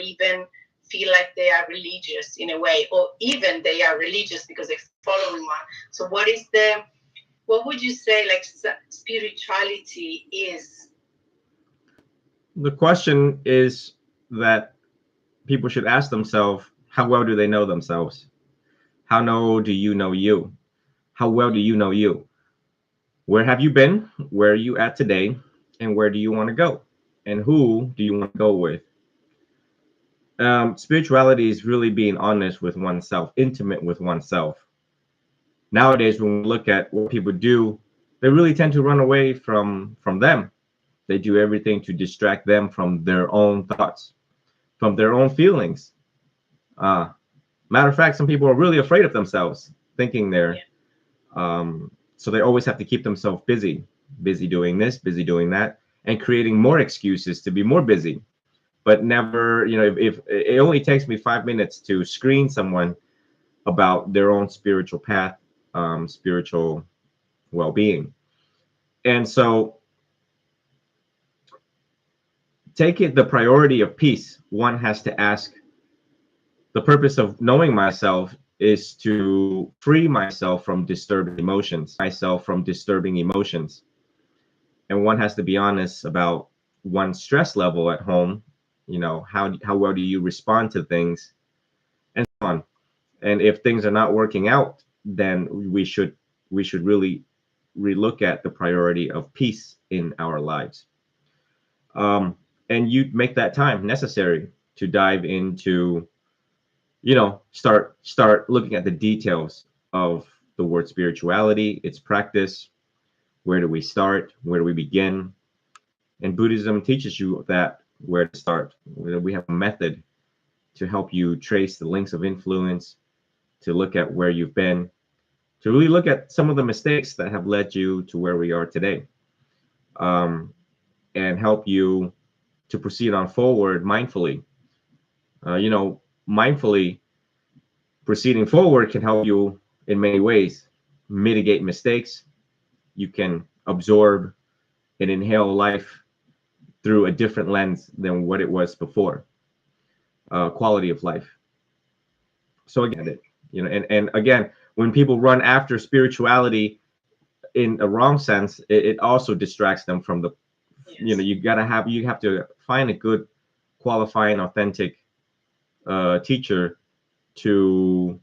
even feel like they are religious in a way, or even they are religious because they're following one. So what would you say like spirituality is? The question is that people should ask themselves, how well do they know themselves? How well do you know you? How well do you know you? Where have you been? Where are you at today? And where do you want to go? And who do you want to go with? Spirituality is really being honest with oneself, intimate with oneself. Nowadays, when we look at what people do, they really tend to run away from them. They do everything to distract them from their own thoughts, from their own feelings. Uh, Matter of fact, some people are really afraid of themselves, thinking they're so they always have to keep themselves busy, busy doing this, busy doing that, and creating more excuses to be more busy. But never, if it only takes me 5 minutes to screen someone about their own spiritual path, spiritual well-being. And so take it the priority of peace. One has to ask, the purpose of knowing myself is to free myself from disturbing emotions. And one has to be honest about one's stress level at home. How well do you respond to things, and so on. And if things are not working out, then we should really relook at the priority of peace in our lives. And you make that time necessary to dive into, start looking at the details of the word spirituality, its practice. Where do we start? Where do we begin? And Buddhism teaches you that where to start. We have a method to help you trace the links of influence, to look at where you've been, to really look at some of the mistakes that have led you to where we are today, and help you to proceed on forward mindfully. Mindfully proceeding forward can help you in many ways. Mitigate mistakes. You can absorb and inhale life through a different lens than what it was before. Quality of life. So again, and again, when people run after spirituality in a wrong sense, it also distracts them from the, you have to find a good, qualifying, authentic teacher to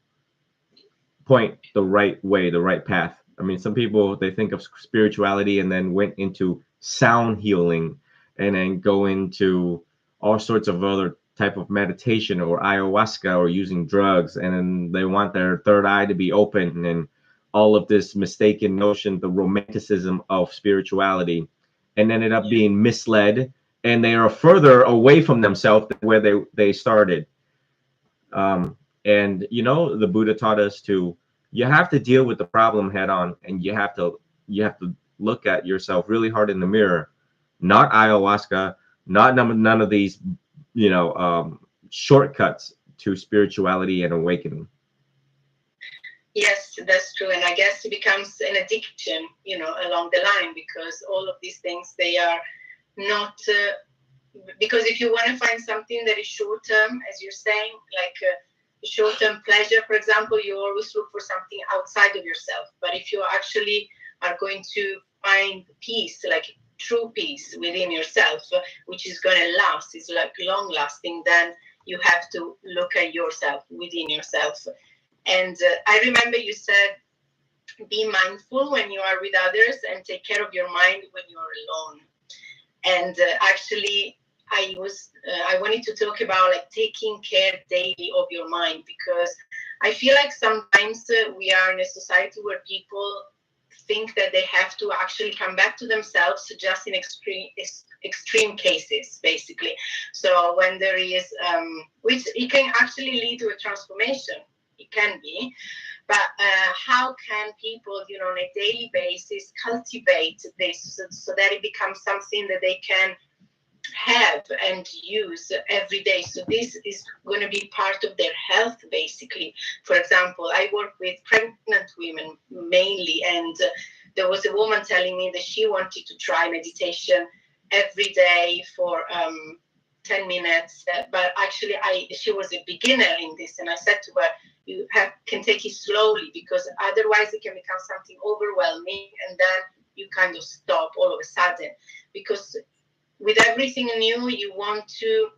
point the right way, the right path. I mean, some people, they think of spirituality and then went into sound healing, and then go into all sorts of other type of meditation or ayahuasca or using drugs, and then they want their third eye to be open, and all of this mistaken notion, the romanticism of spirituality, and ended up being misled, and they are further away from themselves than where they started. And the Buddha taught us to, you have to deal with the problem head on, and you have to look at yourself really hard in the mirror. Not ayahuasca, not none of these shortcuts to spirituality and awakening. Yes, that's true. And I guess it becomes an addiction, along the line, because all of these things, they are not, because if you want to find something that is short term, as you're saying, like short term pleasure, for example, you always look for something outside of yourself. But if you actually are going to find peace, like true peace within yourself, which is going to last, is like long lasting, then you have to look at yourself within yourself. And I remember you said, be mindful when you are with others and take care of your mind when you are alone. And actually, I wanted to talk about like taking care daily of your mind, because I feel like sometimes we are in a society where people think that they have to actually come back to themselves just in extreme cases, basically. So when there is, which it can actually lead to a transformation. It can be, but how can people, on a daily basis, cultivate this so that it becomes something that they can have and use every day? So this is going to be part of their health, basically. For example, I work with pregnant women mainly, and there was a woman telling me that she wanted to try meditation every day for 10 minutes, but actually she was a beginner in this, and I said to her, you can take it slowly, because otherwise it can become something overwhelming, and then you kind of stop all of a sudden, because with everything new you want to,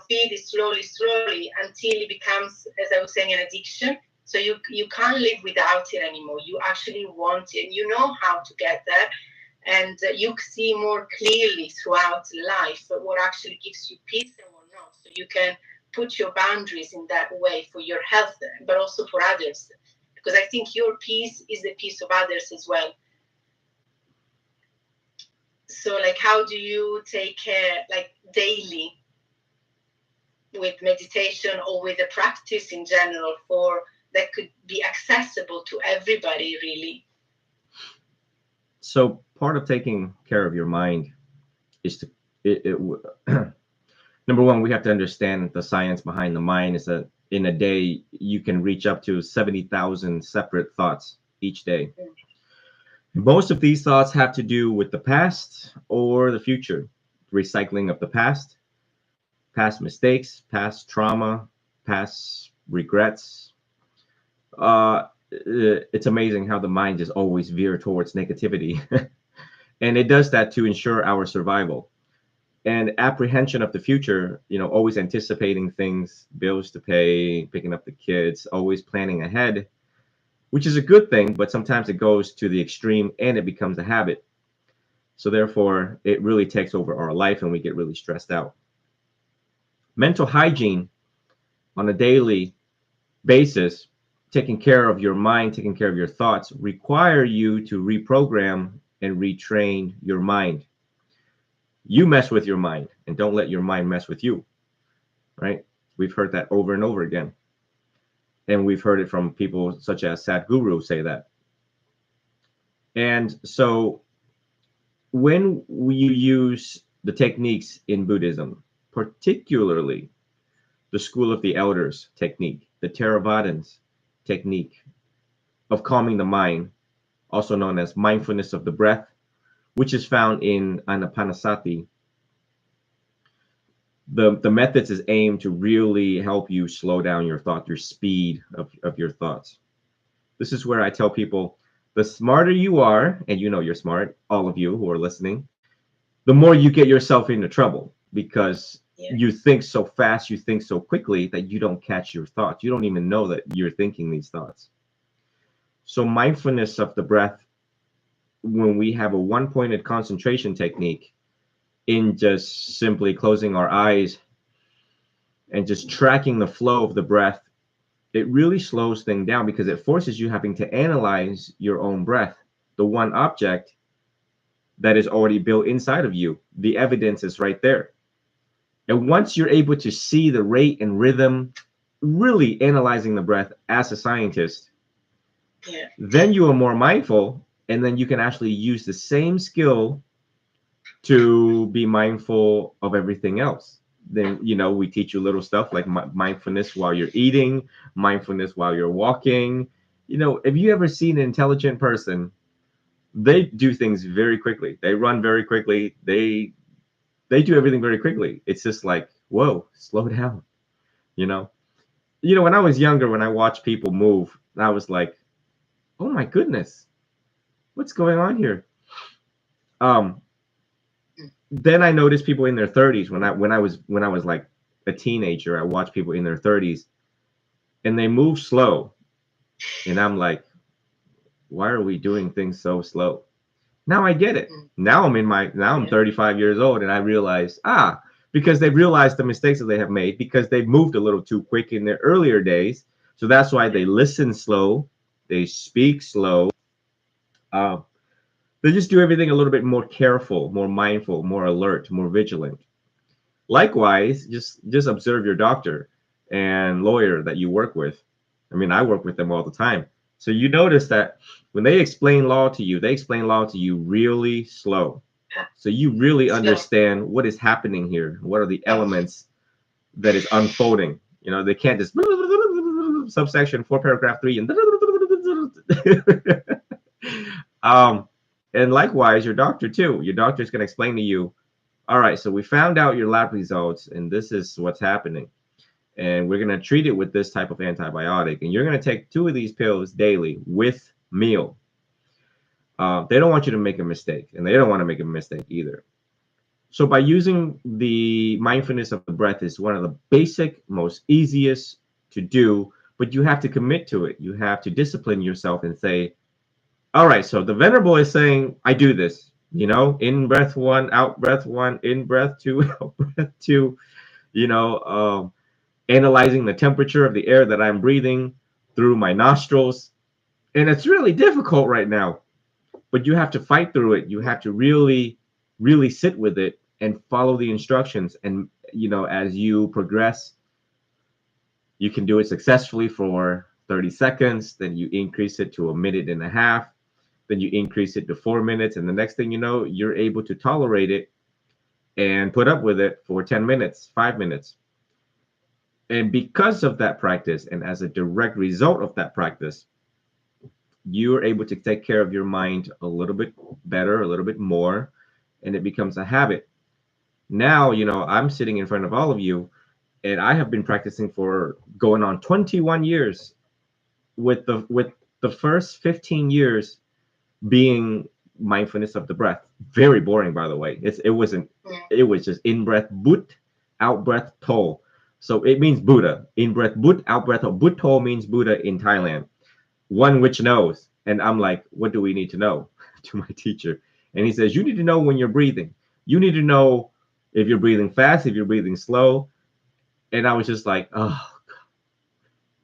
feed it slowly until it becomes, as I was saying, an addiction. So you can't live without it anymore. You actually want it, and you know how to get there, and you see more clearly throughout life what actually gives you peace and what not. So you can put your boundaries in that way for your health, but also for others, because I think your peace is the peace of others as well. So, like, how do you take care, like, daily with meditation or with the practice in general, for that could be accessible to everybody, really? So part of taking care of your mind is to number one, we have to understand the science behind the mind is that in a day you can reach up to 70,000 separate thoughts each day. Most of these thoughts have to do with the past or the future, recycling of the past mistakes, past trauma, past regrets. It's amazing how the mind just always veers towards negativity. And it does that to ensure our survival. And apprehension of the future, always anticipating things, bills to pay, picking up the kids, always planning ahead, which is a good thing, but sometimes it goes to the extreme and it becomes a habit. So therefore, it really takes over our life and we get really stressed out. Mental hygiene on a daily basis, taking care of your mind, taking care of your thoughts, require you to reprogram and retrain your mind. You mess with your mind, and don't let your mind mess with you, right? We've heard that over and over again. And we've heard it from people such as Sadhguru say that. And so when we use the techniques in Buddhism, particularly the School of the Elders technique, the Theravadins technique of calming the mind, also known as mindfulness of the breath, which is found in Anapanasati, the methods is aimed to really help you slow down your thought, your speed of your thoughts. This is where I tell people, the smarter you are, and you're smart, all of you who are listening, the more you get yourself into trouble, because you think so fast, you think so quickly that you don't catch your thoughts. You don't even know that you're thinking these thoughts. So mindfulness of the breath, when we have a one-pointed concentration technique in just simply closing our eyes and just tracking the flow of the breath, it really slows things down, because it forces you having to analyze your own breath, the one object that is already built inside of you. The evidence is right there. And once you're able to see the rate and rhythm, really analyzing the breath as a scientist, then you are more mindful, and then you can actually use the same skill to be mindful of everything else. Then, we teach you little stuff like mindfulness while you're eating, mindfulness while you're walking. If you ever seen an intelligent person, they do things very quickly. They run very quickly. They do everything very quickly. It's just like, whoa, slow down. When I was younger, when I watched people move, I was like, oh my goodness, what's going on here? Then I noticed people in their 30s. When I was like a teenager, I watched people in their 30s, and they move slow, and I'm like, why are we doing things so slow? Now I get it. Now I'm 35 years old, and I realize, because they realized the mistakes that they have made, because they moved a little too quick in their earlier days. So that's why they listen slow, they speak slow. They just do everything a little bit more careful, more mindful, more alert, more vigilant. Likewise, just observe your doctor and lawyer that you work with. I work with them all the time. So you notice that when they explain law to you, they explain law to you really slow. So you really understand what is happening here. What are the elements that is unfolding? They can't just subsection 4 paragraph 3 and and likewise, your doctor too. Your doctor is going to explain to you, all right, so we found out your lab results, and this is what's happening. And we're going to treat it with this type of antibiotic. And you're going to take 2 of these pills daily with meal. They don't want you to make a mistake, and they don't want to make a mistake either. So by using the mindfulness of the breath is one of the basic, most easiest to do, but you have to commit to it. You have to discipline yourself and say, all right, so the Venerable is saying, I do this, you know, in breath 1, out breath 1, in breath 2, out breath 2, you know, analyzing the temperature of the air that I'm breathing through my nostrils. And it's really difficult right now, but you have to fight through it. You have to really, really sit with it and follow the instructions. And, you know, as you progress, you can do it successfully for 30 seconds. Then you increase it to 1.5 minutes. Then you increase it to 4 minutes. And the next thing you know, you're able to tolerate it and put up with it for 10 minutes, 5 minutes. And because of that practice, and as a direct result of that practice, you're able to take care of your mind a little bit better, a little bit more, and it becomes a habit. Now, you know, I'm sitting in front of all of you, and I have been practicing for going on 21 years, with the first 15 years being mindfulness of the breath. Very boring, by the way. It was just in breath but, out breath to. So it means Buddha. In breath but, out breath to. Butto means Buddha in Thailand. One which knows. And I'm like, what do we need to know? To my teacher. And he says, you need to know when you're breathing. You need to know if you're breathing fast, if you're breathing slow. And I was just like, oh,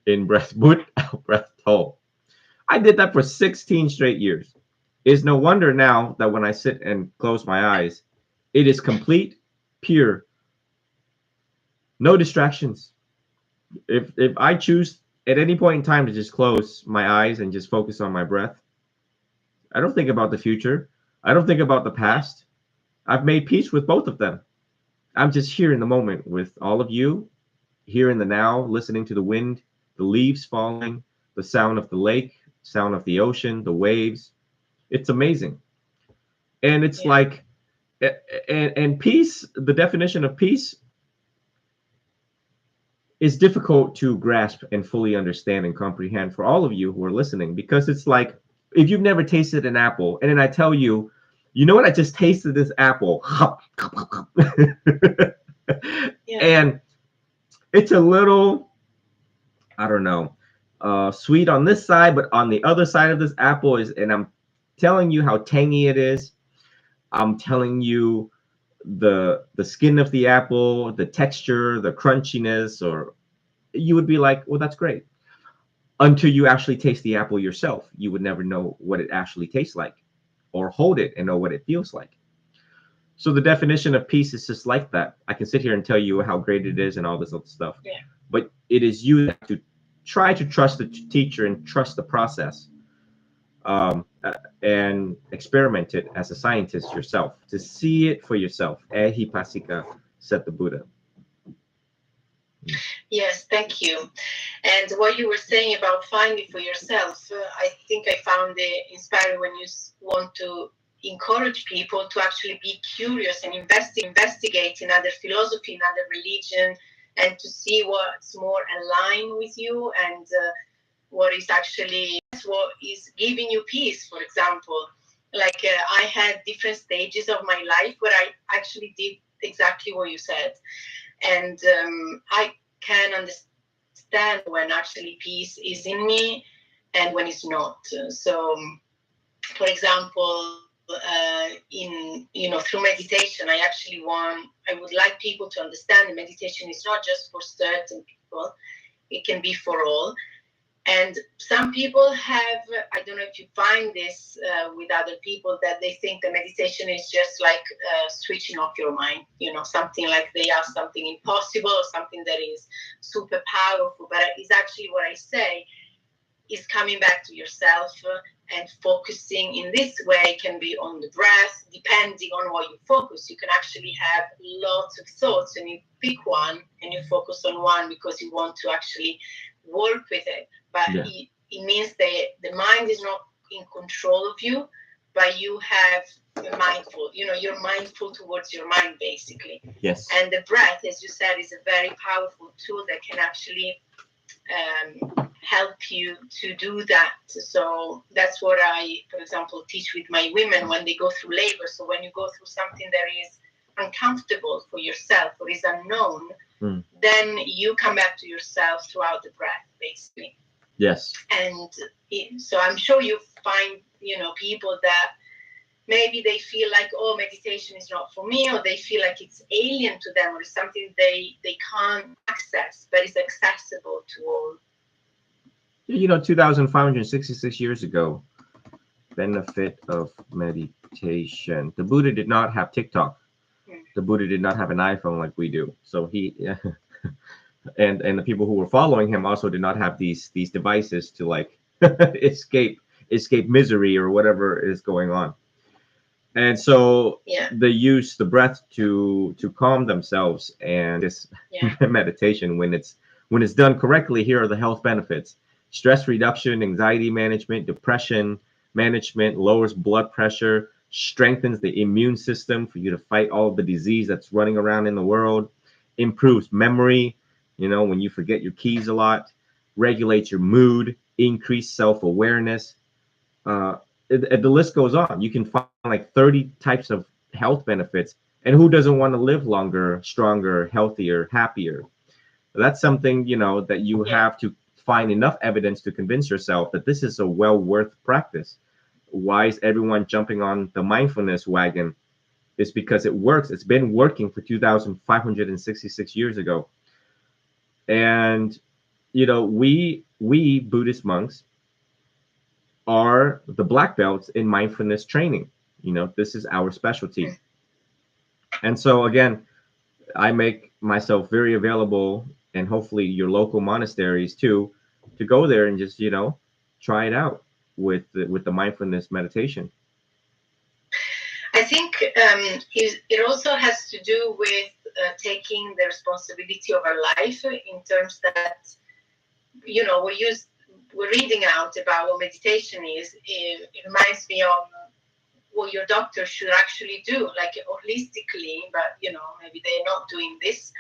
in breath but, out breath to. I did that for 16 straight years. It's no wonder now that when I sit and close my eyes, it is complete, pure, no distractions. If I choose at any point in time to just close my eyes and just focus on my breath, I don't think about the future. I don't think about the past. I've made peace with both of them. I'm just here in the moment with all of you, here in the now, listening to the wind, the leaves falling, the sound of the lake, sound of the ocean, the waves. It's amazing. And it's like, and peace, the definition of peace is difficult to grasp and fully understand and comprehend for all of you who are listening, because it's like, if you've never tasted an apple and then I tell you, you know what, I just tasted this apple. And it's a little, I don't know, sweet on this side, but on the other side of this apple is, and I'm telling you how tangy it is. I'm telling you the skin of the apple, the texture, the crunchiness, or you would be like, well, that's great. Until you actually taste the apple yourself, you would never know what it actually tastes like, or hold it and know what it feels like. So the definition of peace is just like that. I can sit here and tell you how great it is and all this other stuff, but it is you that have to try to trust the teacher and trust the process, and experiment it as a scientist yourself, to see it for yourself. Ehipasika, said the Buddha. Yes, thank you. And what you were saying about finding for yourself, I think I found it inspiring when you want to encourage people to actually be curious and investigate in other philosophy, in other religion, and to see what's more aligned with you, and what is actually what is giving you peace. For example, like I had different stages of my life where I actually did exactly what you said, and I can understand when actually peace is in me and when it's not. So, for example, through meditation, I would like people to understand that meditation is not just for certain people; it can be for all. And some people have, I don't know if you find this with other people, that they think that meditation is just like switching off your mind, something like they are something impossible or something that is super powerful. But it's actually what I say is coming back to yourself and focusing in this way can be on the breath. Depending on what you focus, you can actually have lots of thoughts, and you pick one and you focus on one because you want to actually work with it. But it means that the mind is not in control of you, but you have mindful. You're mindful towards your mind, basically. Yes. And the breath, as you said, is a very powerful tool that can actually help you to do that. So that's what I, for example, teach with my women when they go through labor. So when you go through something that is uncomfortable for yourself or is unknown, then you come back to yourself throughout the breath, basically. Yes. And so I'm sure you find, people that maybe they feel like, oh, meditation is not for me, or they feel like it's alien to them, or something they can't access, but it's accessible to all. 2,566 years ago, benefit of meditation. The Buddha did not have TikTok. The Buddha did not have an iPhone like we do. So he and the people who were following him also did not have these devices to like escape misery or whatever is going on. And so they use the breath to calm themselves. And this meditation, when it's done correctly, here are the health benefits: stress reduction, anxiety management, depression management, lowers blood pressure, strengthens the immune system for you to fight all of the disease that's running around in the world, improves memory, when you forget your keys a lot, regulates your mood, increase self-awareness. The list goes on. You can find like 30 types of health benefits. And who doesn't want to live longer, stronger, healthier, happier? That's something, that you have to find enough evidence to convince yourself that this is a well worth practice. Why is everyone jumping on the mindfulness wagon? It's because it works. It's been working for 2,566 years ago. And, we Buddhist monks are the black belts in mindfulness training. This is our specialty. And so again, I make myself very available, and hopefully your local monasteries too, to go there and just, try it out with the mindfulness meditation. I think it also has to do with taking the responsibility of our life, in terms that, we're reading out about what meditation is. It reminds me of what your doctor should actually do, like holistically, but maybe they're not doing this,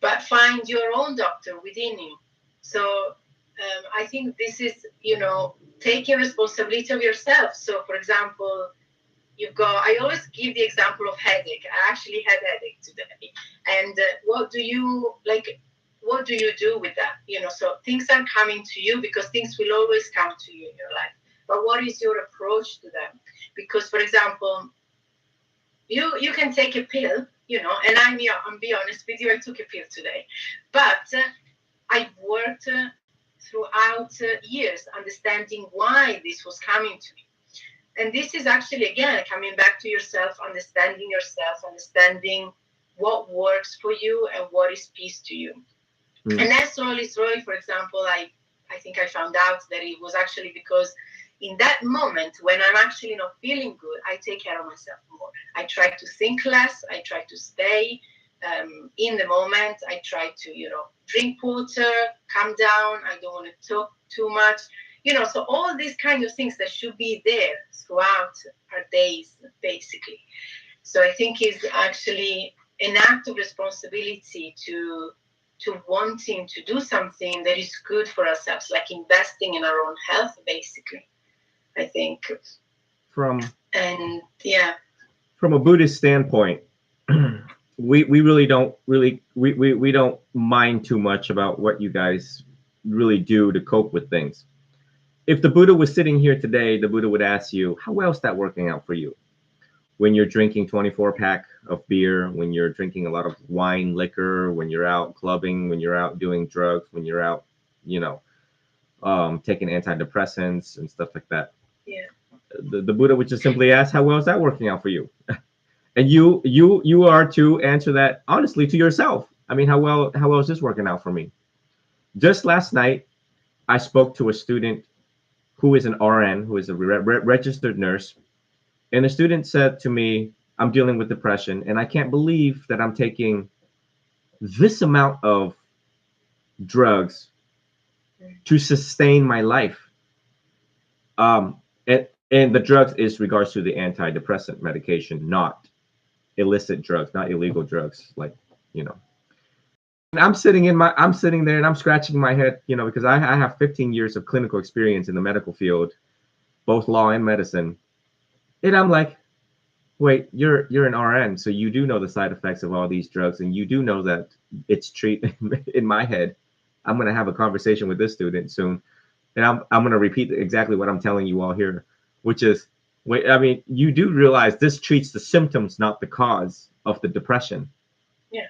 but find your own doctor within you. So I think this is, taking responsibility of yourself. So for example, I always give the example of headache. I actually had headache today. And what do you do with that? So things are coming to you because things will always come to you in your life. But what is your approach to them? Because, for example, you can take a pill, and I'm be honest with you, I took a pill today. But I've worked throughout years understanding why this was coming to me. And this is actually, again, coming back to yourself, understanding what works for you and what is peace to you. And then slowly, for example, I think I found out that it was actually because in that moment when I'm actually not feeling good, I take care of myself more. I try to think less. I try to stay in the moment. I try to, drink water, calm down. I don't want to talk too much. So all these kind of things that should be there throughout our days, basically. So I think it's actually an act of responsibility to wanting to do something that is good for ourselves, like investing in our own health, basically, I think. From a Buddhist standpoint, we really don't we don't mind too much about what you guys really do to cope with things. If the Buddha was sitting here today, the Buddha would ask you, how well is that working out for you? When you're drinking 24-pack of beer, when you're drinking a lot of wine, liquor, when you're out clubbing, when you're out doing drugs, when you're out, taking antidepressants and stuff like that. Yeah. The Buddha would just simply ask, how well is that working out for you? And you are to answer that honestly to yourself. I mean, how well is this working out for me? Just last night, I spoke to a student who is an RN, who is a registered nurse. And the student said to me, I'm dealing with depression, and I can't believe that I'm taking this amount of drugs to sustain my life. And And the drugs is regards to the antidepressant medication, not illicit drugs, not illegal drugs, like, you know. And I'm sitting there and I'm scratching my head, you know, because I have 15 years of clinical experience in the medical field, both law and medicine. And I'm like, wait, you're an RN, so you do know the side effects of all these drugs, and you do know that it's treat in my head. I'm gonna have a conversation with this student soon, and I'm gonna repeat exactly what I'm telling you all here, which is, wait, I mean, you do realize this treats the symptoms, not the cause of the depression. Yeah.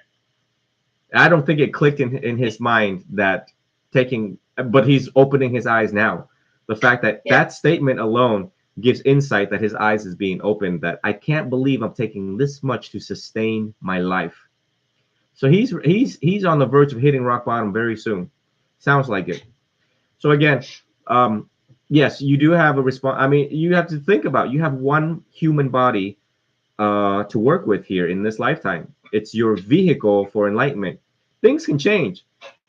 I don't think it clicked in his mind that taking, but he's opening his eyes now. The fact that Yeah. that statement alone gives insight that his eyes is being opened, that I can't believe I'm taking this much to sustain my life. So he's on the verge of hitting rock bottom very soon. Sounds like it. So again, um, yes, you do have a response. I mean, you have to think about, you have one human body to work with here in this lifetime. It's your vehicle for enlightenment. Things can change.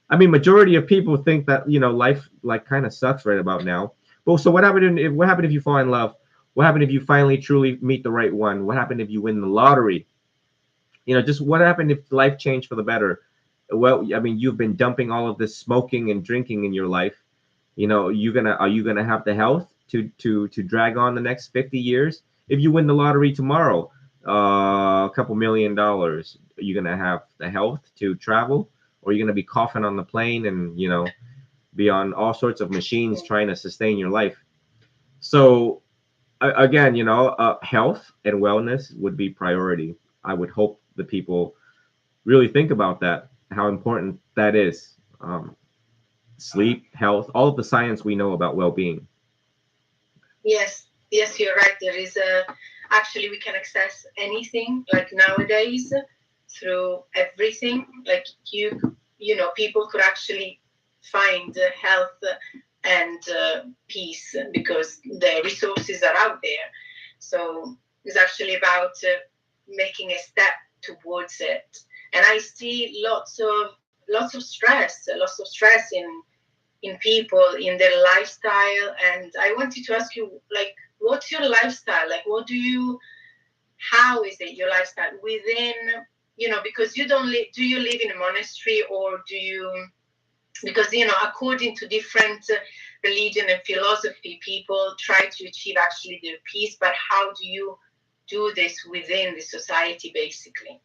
I mean, majority of people think that, you know, life like kind of sucks right about now. Well, so what happened if you fall in love? What happened if you finally truly meet the right one? What happened if you win the lottery? You know, just what happened if life changed for the better? Well, I mean, you've been dumping all of this smoking and drinking in your life. You know, are you gonna have the health to drag on the next 50 years? If you win the lottery tomorrow, a couple $1 million, are you gonna have the health to travel, or are you gonna be coughing on the plane and, you know, be on all sorts of machines trying to sustain your life? So again, you know, health and wellness would be priority. I would hope the people really think about that, how important that is. Sleep, health, all of the science we know about well-being. Yes, yes, you're right. There is a actually we can access anything like nowadays through everything. Like you know, people could actually find health and peace because the resources are out there. So it's actually about making a step towards it. And I see lots of stress in people in their lifestyle. And I wanted to ask you, like, what's your lifestyle? Like, how is it your lifestyle within, you know, because you don't live, do you live in a monastery or do you, because, you know, according to different religion and philosophy, people try to achieve actually their peace, but how do you do this within the society, basically?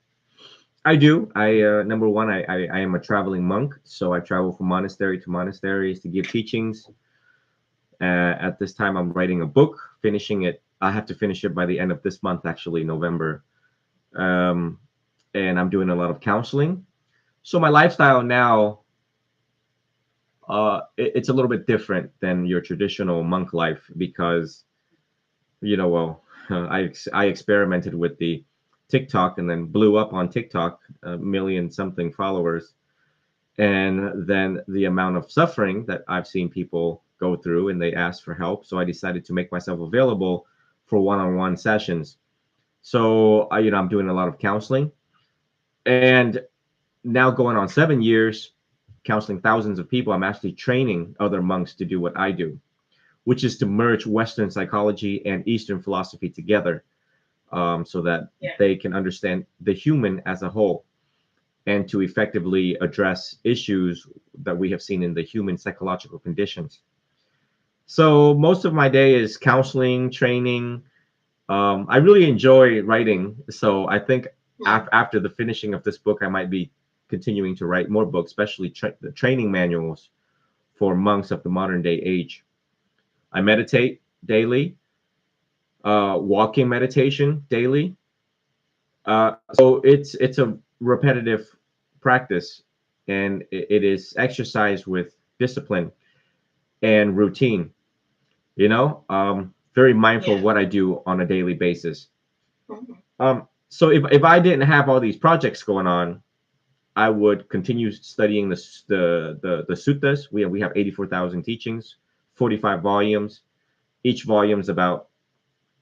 I do. Number one, I am a traveling monk, so I travel from monastery to monasteries to give teachings. At this time, I'm writing a book, finishing it. I have to finish it by the end of this month, actually, November. Um, and I'm doing a lot of counseling. So my lifestyle now, it's a little bit different than your traditional monk life because, you know, well, I experimented with the TikTok and then blew up on TikTok, a million something followers. And then the amount of suffering that I've seen people go through, and they ask for help. So I decided to make myself available for one-on-one sessions. So you know, I'm doing a lot of counseling, and now going on 7 years, counseling thousands of people. I'm actually training other monks to do what I do, which is to merge Western psychology and Eastern philosophy together, so that they can understand the human as a whole and to effectively address issues that we have seen in the human psychological conditions. So most of my day is counseling, training. I really enjoy writing. So I think after the finishing of this book, I might be continuing to write more books, especially the training manuals for monks of the modern day age. I meditate daily, walking meditation daily. So it's a repetitive practice, and it is exercise with discipline and routine. You know, very mindful of what I do on a daily basis. So if I didn't have all these projects going on, I would continue studying the suttas. We have 84,000 teachings, 45 volumes. Each volume is about,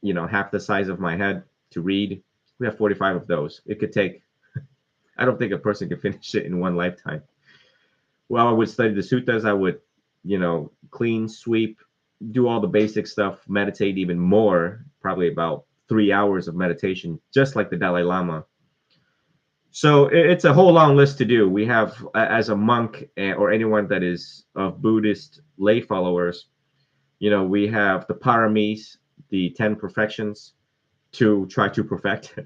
you know, half the size of my head to read. We have 45 of those. It could take, I don't think a person could finish it in one lifetime. Well, I would study the suttas. I would, you know, clean, sweep, do all the basic stuff, meditate even more, probably about 3 hours of meditation, just like the Dalai Lama. So it's a whole long list to do. We have, as a monk or anyone that is of Buddhist lay followers, we have the paramis, the 10 perfections to try to perfect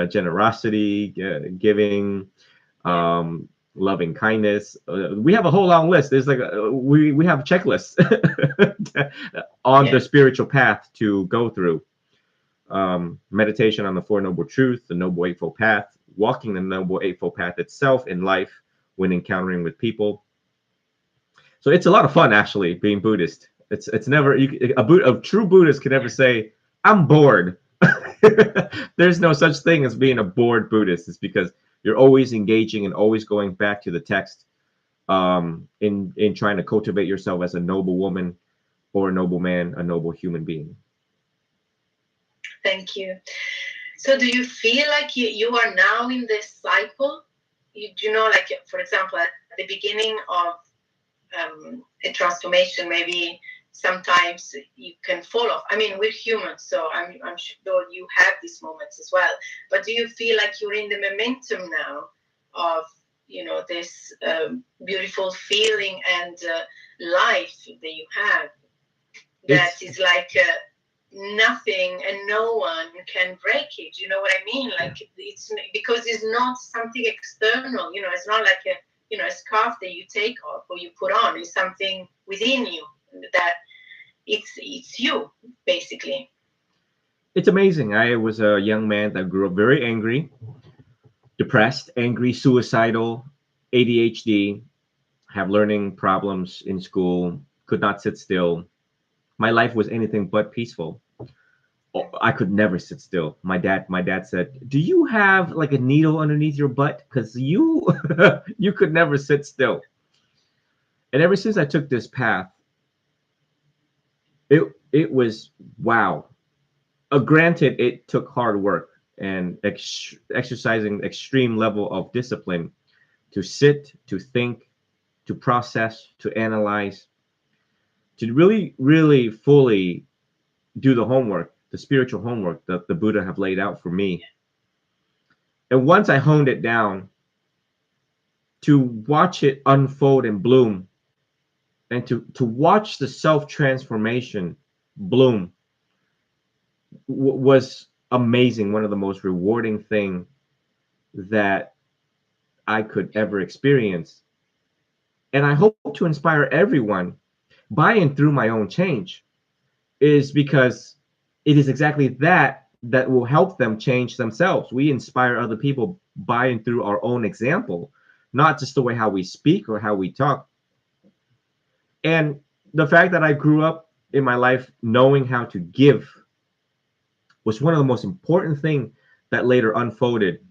generosity, giving, loving kindness. We have a whole long list. There's like we have checklists on the spiritual path to go through. Meditation on the Four Noble Truths, the Noble Eightfold Path, walking the Noble Eightfold Path itself in life when encountering with people. So it's a lot of fun, actually, being Buddhist. It's never a true Buddhist can never say, "I'm bored." There's no such thing as being a bored Buddhist. It's because you're always engaging and always going back to the text, in trying to cultivate yourself as a noble woman or a noble man, a noble human being. Thank you. So do you feel like you are now in this cycle? Like, for example, at the beginning of a transformation, maybe sometimes you can fall off. I mean, we're humans, so I'm sure you have these moments as well. But do you feel like you're in the momentum now of, this beautiful feeling and life that you have that is like nothing and no one can break it? You know what I mean? Like, it's because it's not something external. It's not like a scarf that you take off or you put on. It's something within you that it's you, basically. It's amazing. I was a young man that grew up very angry, depressed, angry, suicidal, ADHD, have learning problems in school, could not sit still. My life was anything but peaceful. I could never sit still. My dad said, "Do you have like a needle underneath your butt? Because you you could never sit still." And ever since I took this path, it was wow. Granted, it took hard work and exercising extreme level of discipline to sit, to think, to process, to analyze, to really, really fully do the homework, the spiritual homework that the Buddha have laid out for me. And once I honed it down, to watch it unfold and bloom, and to watch the self-transformation bloom was amazing. One of the most rewarding thing that I could ever experience. And I hope to inspire everyone by and through my own change, is because it is exactly that will help them change themselves. We inspire other people by and through our own example, not just the way how we speak or how we talk. And the fact that I grew up in my life knowing how to give was one of the most important things that later unfolded.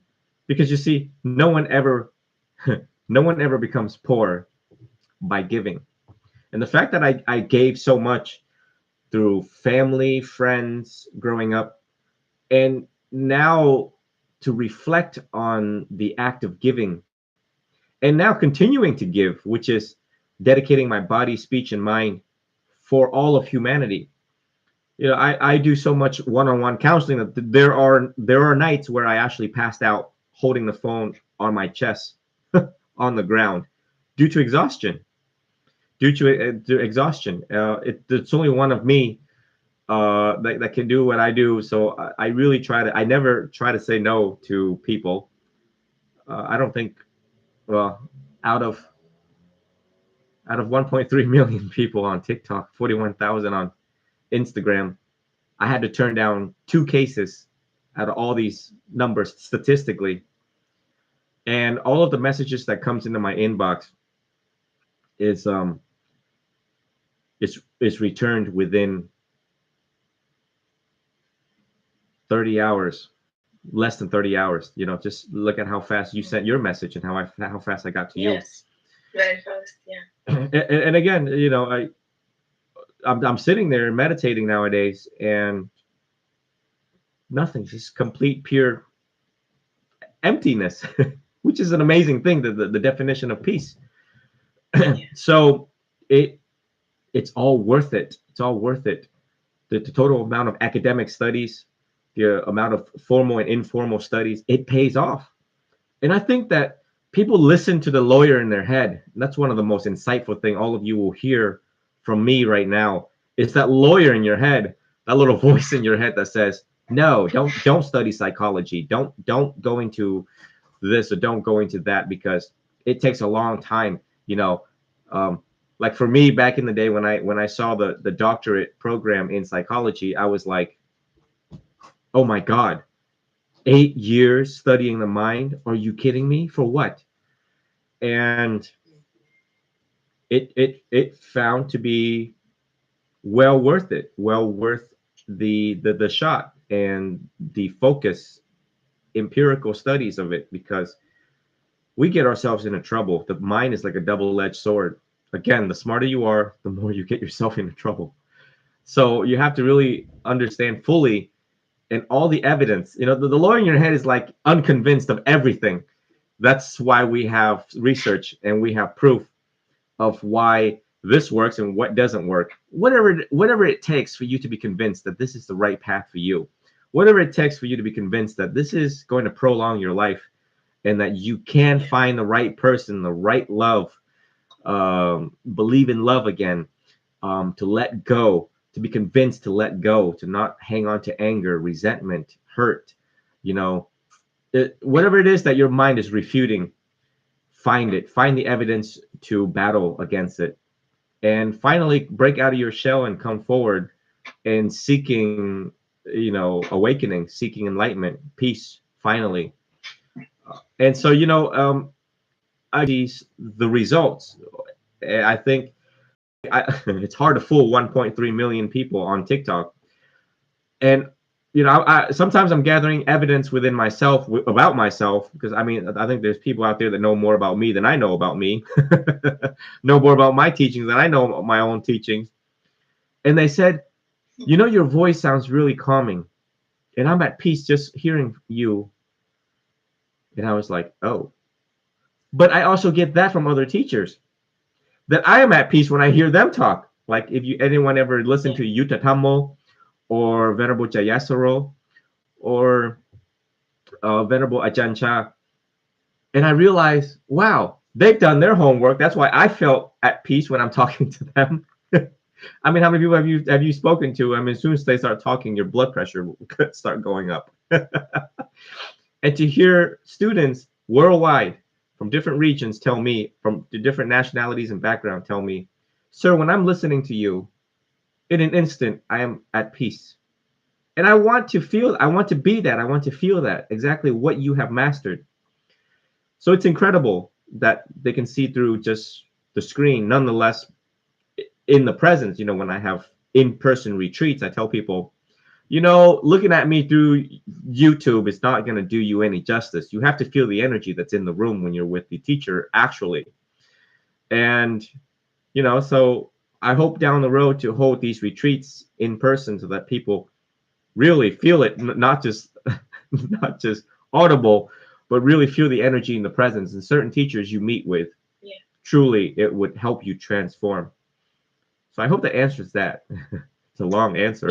Because you see, no one ever becomes poor by giving. And the fact that I gave so much through family, friends, growing up, and now to reflect on the act of giving, and now continuing to give, which is dedicating my body, speech, and mind for all of humanity. I do so much one-on-one counseling that there are nights where I actually passed out holding the phone on my chest on the ground due to exhaustion. It's only one of me that can do what I do. So I really I never try to say no to people. I don't think, well, out of 1.3 million people on TikTok, 41,000 on Instagram, I had to turn down 2 cases out of all these numbers statistically. And all of the messages that comes into my inbox is returned within 30 hours, less than 30 hours. Just look at how fast you sent your message and how fast I got to you. Yes, very fast, yeah. And again, I'm sitting there meditating nowadays, and nothing, just complete pure emptiness, which is an amazing thing, the definition of peace. So it it's all worth it. It's all worth it. The total amount of academic studies, the amount of formal and informal studies, it pays off. And I think that people listen to the lawyer in their head. And that's one of the most insightful thing all of you will hear from me right now. It's that lawyer in your head, that little voice in your head that says, no, don't study psychology. Don't go into this or don't go into that, because it takes a long time. You know, like for me back in the day when I saw the doctorate program in psychology, I was like, oh my God, 8 years studying the mind? Are you kidding me? For what? And it found to be well worth it, well worth the shot and the focus, empirical studies of it, because we get ourselves into trouble. The mind is like a double-edged sword. Again, the smarter you are, the more you get yourself into trouble. So you have to really understand fully, and all the evidence. You know, the lawyer in your head is like unconvinced of everything. That's why we have research and we have proof of why this works and what doesn't work. Whatever it takes for you to be convinced that this is the right path for you. Whatever it takes for you to be convinced that this is going to prolong your life and that you can find the right person, the right love, believe in love again, to let go, to be convinced to let go, to not hang on to anger, resentment, hurt, you know, whatever it is that your mind is refuting, find it, find the evidence to battle against it, and finally break out of your shell and come forward and seeking, you know, awakening, seeking enlightenment, peace, finally. And so, you know, the results, I think it's hard to fool 1.3 million people on TikTok. And, you know, sometimes I'm gathering evidence within myself about myself, because I mean, I think there's people out there that know more about me than I know about me, know more about my teachings than I know about my own teachings. And they said, you know, your voice sounds really calming, and I'm at peace just hearing you. And I was like, oh, but I also get that from other teachers, that I am at peace when I hear them talk. Like if anyone ever listened to Yuta Tammo or Venerable Jayasaro or Venerable Ajahn Chah, and I realized, wow, they've done their homework. That's why I felt at peace when I'm talking to them. I mean, how many people have you spoken to? I mean, as soon as they start talking, your blood pressure will start going up. And to hear students worldwide from different regions tell me, from the different nationalities and background, tell me, sir, when I'm listening to you, in an instant, I am at peace. And I want to feel, I want to be that. I want to feel that, exactly what you have mastered. So it's incredible that they can see through just the screen. Nonetheless, in the presence, you know, when I have in-person retreats, I tell people, you know, looking at me through YouTube is not going to do you any justice. You have to feel the energy that's in the room when you're with the teacher, actually. And, you know, so I hope down the road to hold these retreats in person so that people really feel it, not just not just audible, but really feel the energy in the presence. And certain teachers you meet with, truly, it would help you transform. So I hope that answers that. It's a long answer.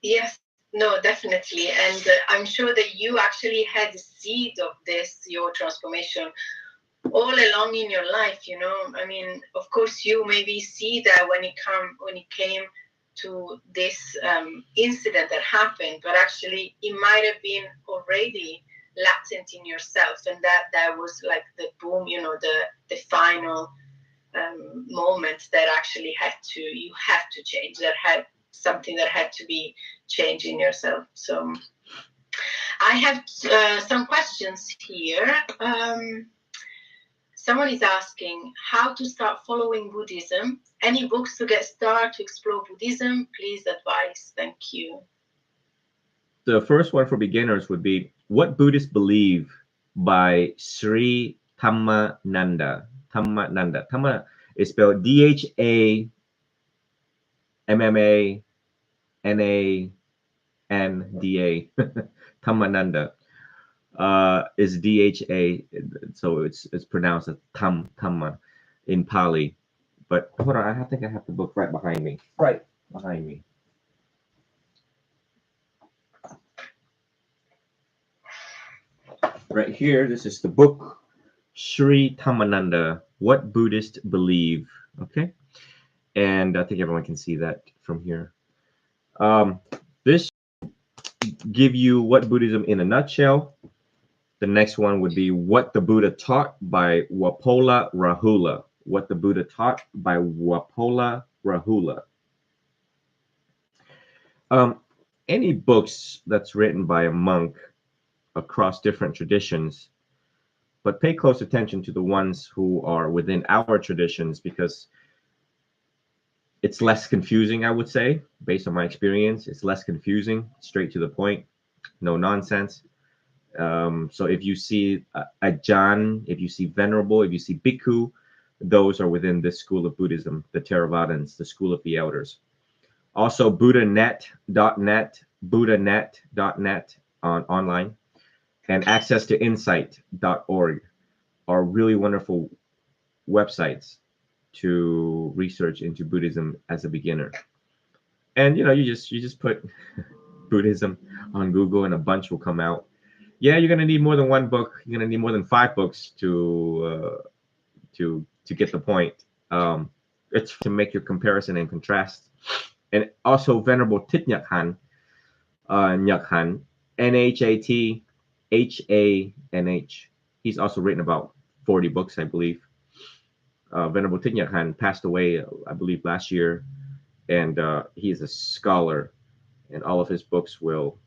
Yes, no, definitely. And I'm sure that you actually had the seed of this, your transformation, all along in your life, you know. I mean, of course, you maybe see that when it came to this incident that happened, but actually it might have been already latent in yourself, and that was like the boom, you know, the final moment that actually you had to change, that had something that had to be changed in yourself. So I have some questions here. Someone is asking how to start following Buddhism. Any books to get started to explore Buddhism? Please advise. Thank you. The first one for beginners would be What Buddhists Believe by Sri Dhammananda. Dhammananda. Dhamma is spelled Dhammananda. Dhammananda is Dha, so it's pronounced as Dhamma in Pali. But hold on, I think I have the book right behind me. Right behind me. Right here, this is the book Sri Tamananda, What Buddhists Believe. Okay. And I think everyone can see that from here. This give you what Buddhism in a nutshell. The next one would be What the Buddha Taught by Wapola Rahula. What the Buddha Taught by Wapola Rahula. Any books that's written by a monk across different traditions, but pay close attention to the ones who are within our traditions, because it's less confusing, I would say, based on my experience. It's less confusing, straight to the point, no nonsense. So if you see Ajahn, if you see Venerable, if you see Bhikkhu, those are within this school of Buddhism, the Theravadins, the school of the elders. Also, BuddhaNet.net, BuddhaNet.net on online, and access to insight.org are really wonderful websites to research into Buddhism as a beginner. And you just put Buddhism on Google and a bunch will come out. Yeah, you're gonna need more than one book. You're gonna need more than 5 books to get the point. It's to make your comparison and contrast. And also Venerable Thich Nhat Hanh, Nhathanh. He's also written about 40 books, I believe. Venerable Thich Nhat Hanh passed away, I believe, last year, and he is a scholar, and all of his books will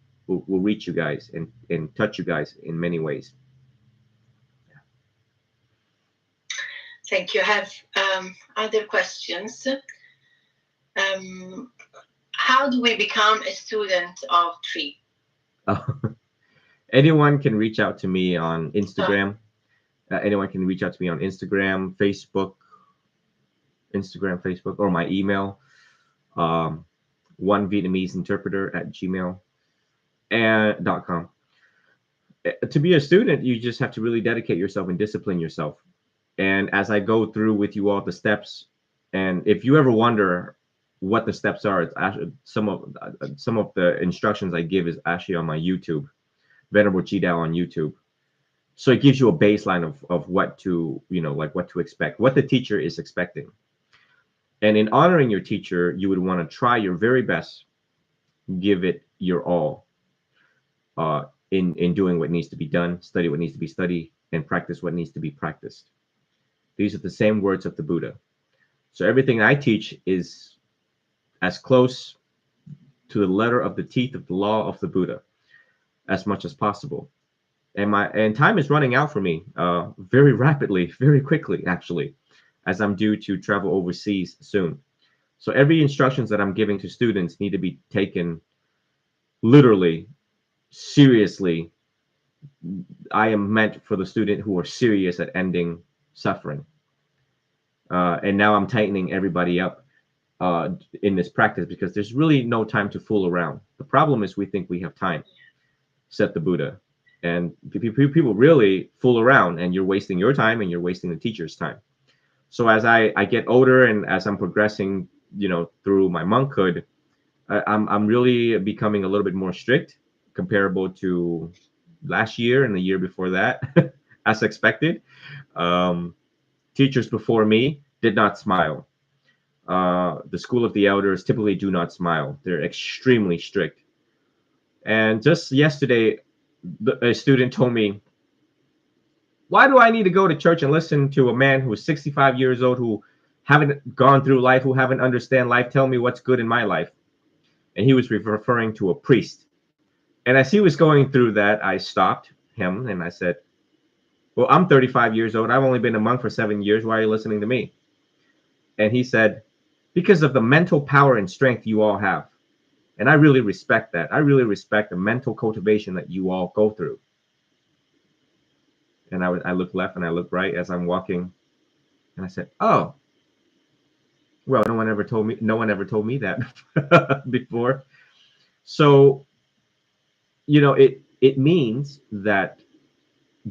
reach you guys and touch you guys in many ways. Thank you. I have other questions. How do we become a student of Tree? Anyone can reach out to me on Instagram. Anyone can reach out to me on Instagram, Facebook, or my email, onevietnameseinterpreter@gmail.com. To be a student, you just have to really dedicate yourself and discipline yourself. And as I go through with you all the steps, and if you ever wonder what the steps are, it's actually some of the instructions I give is actually on my YouTube, Venerable Chi Dao on YouTube. So it gives you a baseline of what to, what to expect, what the teacher is expecting. And in honoring your teacher, you would want to try your very best, give it your all in doing what needs to be done, study what needs to be studied, and practice what needs to be practiced. These are the same words of the Buddha. So everything I teach is as close to the letter of the teeth of the law of the Buddha as much as possible. And time is running out for me very rapidly, very quickly, actually, as I'm due to travel overseas soon. So every instructions that I'm giving to students need to be taken literally, seriously. I am meant for the student who are serious at ending suffering. And now I'm tightening everybody up in this practice, because there's really no time to fool around. The problem is we think we have time, said the Buddha. And people really fool around, and you're wasting your time and you're wasting the teacher's time. So as I get older and as I'm progressing, through my monkhood, I'm really becoming a little bit more strict, comparable to last year and the year before that, as expected. Teachers before me did not smile. The school of the elders typically do not smile. They're extremely strict. And just yesterday, a student told me, why do I need to go to church and listen to a man who is 65 years old, who haven't gone through life, who haven't understand life, tell me what's good in my life? And he was referring to a priest. And as he was going through that, I stopped him and I said, well, I'm 35 years old. I've only been a monk for 7 years. Why are you listening to me? And he said, because of the mental power and strength you all have. And I really respect that. I really respect the mental cultivation that you all go through. And I look left and I look right as I'm walking, and I said, oh, well, no one ever told me that before. So, it means that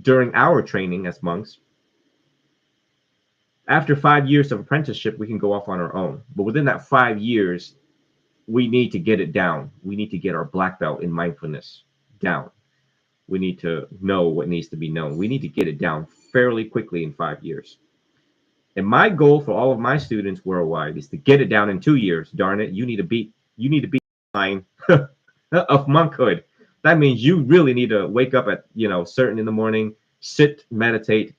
during our training as monks, After 5 years of apprenticeship, we can go off on our own. But within that 5 years, we need to get it down. We need to get our black belt in mindfulness down. We need to know what needs to be known. We need to get it down fairly quickly in 5 years. And my goal for all of my students worldwide is to get it down in 2 years. Darn it, you need to beat the line of monkhood. That means you really need to wake up at certain in the morning, sit, meditate.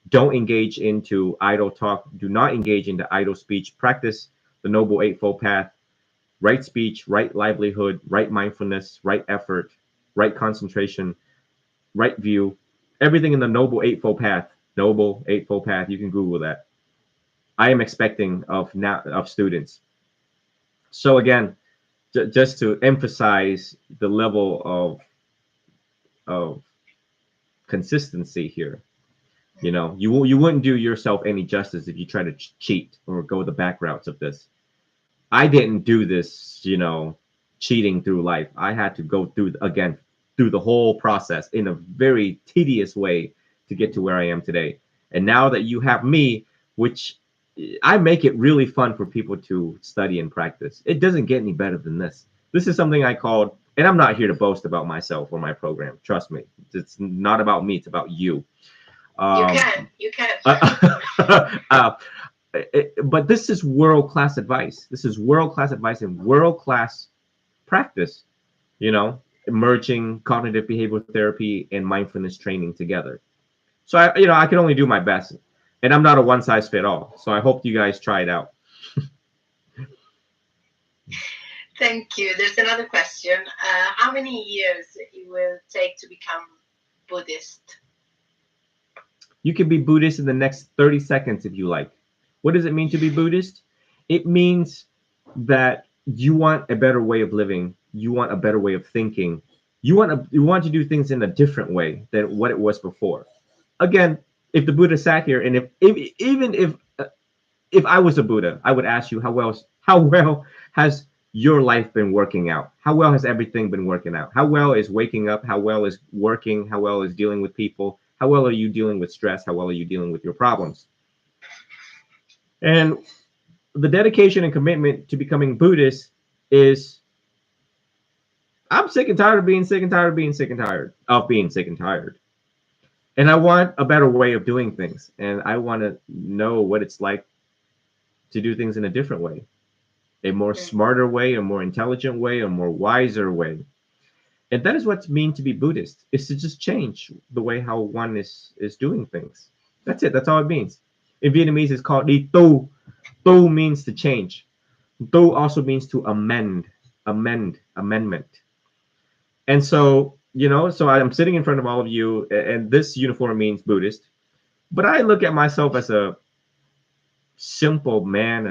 Don't engage into idle talk. Do not engage into idle speech. Practice the Noble Eightfold Path. Right speech, right livelihood, right mindfulness, right effort, right concentration, right view. Everything in the Noble Eightfold Path. Noble Eightfold Path. You can Google that. I am expecting of students. So again, just to emphasize the level of consistency here. You wouldn't do yourself any justice if you try to cheat or go the back routes of this. I didn't do this, cheating through life. I had to go through the whole process in a very tedious way to get to where I am today. And now that you have me, which I make it really fun for people to study and practice. It doesn't get any better than this. This is something I called, and I'm not here to boast about myself or my program. Trust me, it's not about me. It's about you. You can. But this is world-class advice. This is world-class advice and world-class practice, merging cognitive behavioral therapy and mindfulness training together. So I can only do my best, and I'm not a one size fit all. So I hope you guys try it out. Thank you. There's another question. How many years it will take to become Buddhist? You can be Buddhist in the next 30 seconds if you like. What does it mean to be Buddhist? It means that you want a better way of living. You want a better way of thinking. You want to do things in a different way than what it was before. Again, if the Buddha sat here, and if I was a Buddha, I would ask you how well has your life been working out? How well has everything been working out? How well is waking up? How well is working? How well is dealing with people? How well are you dealing with stress? How well are you dealing with your problems? And the dedication and commitment to becoming Buddhist is, I'm sick and tired of being sick and tired of being sick and tired of being sick and tired. And I want a better way of doing things. And I want to know what it's like to do things in a different way, a more smarter way, a more intelligent way, a more wiser way. And that is what it means to be Buddhist, is to just change the way how one is doing things. That's it. That's all it means. In Vietnamese, it's called Đi Tu. Tu means to change. Tu also means to amendment. And so, so I'm sitting in front of all of you, and this uniform means Buddhist. But I look at myself as a simple man,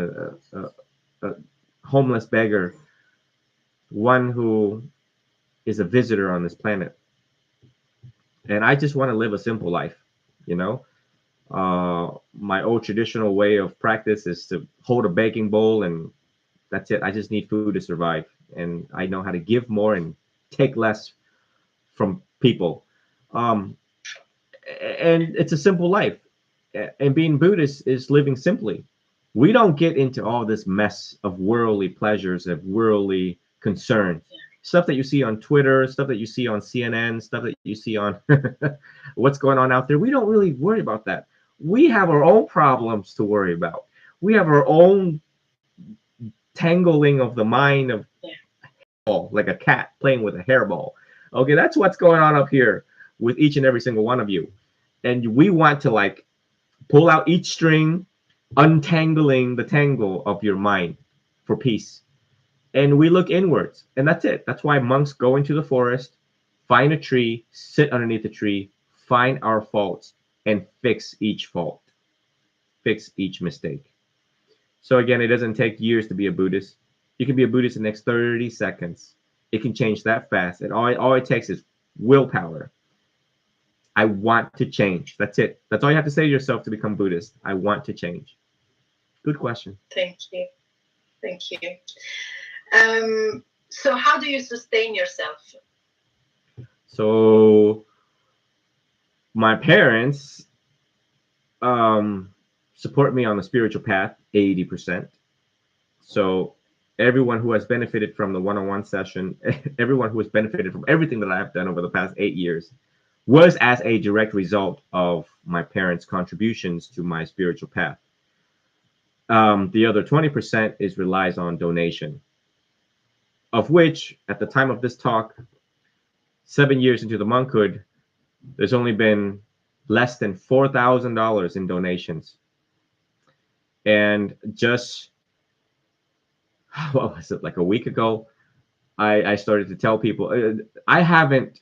a homeless beggar, one who is a visitor on this planet. And I just want to live a simple life, my old traditional way of practice is to hold a baking bowl, and that's it. I just need food to survive. And I know how to give more and take less from people. And it's a simple life. And being Buddhist is living simply. We don't get into all this mess of worldly pleasures, of worldly concerns. Stuff that you see on Twitter, stuff that you see on CNN, stuff that you see on what's going on out there. We don't really worry about that. We have our own problems to worry about. We have our own tangling of the mind of like a cat playing with a hairball. Okay, that's what's going on up here with each and every single one of you. And we want to pull out each string, untangling the tangle of your mind for peace. And we look inwards, and that's it. That's why monks go into the forest, find a tree, sit underneath the tree, find our faults, and fix each fault, fix each mistake. So again, it doesn't take years to be a Buddhist. You can be a Buddhist in the next 30 seconds. It can change that fast. And all it takes is willpower. I want to change. That's it. That's all you have to say to yourself to become Buddhist. I want to change. Good question. Thank you. Thank you. So how do you sustain yourself? So my parents support me on the spiritual path, 80%. So everyone who has benefited from the one-on-one session, everyone who has benefited from everything that I've done over the past 8 years was as a direct result of my parents' contributions to my spiritual path. The other 20% is relies on donation, of which at the time of this talk, 7 years into the monkhood, there's only been less than $4,000 in donations. And just, what was it, like a week ago, I started to tell people, I haven't,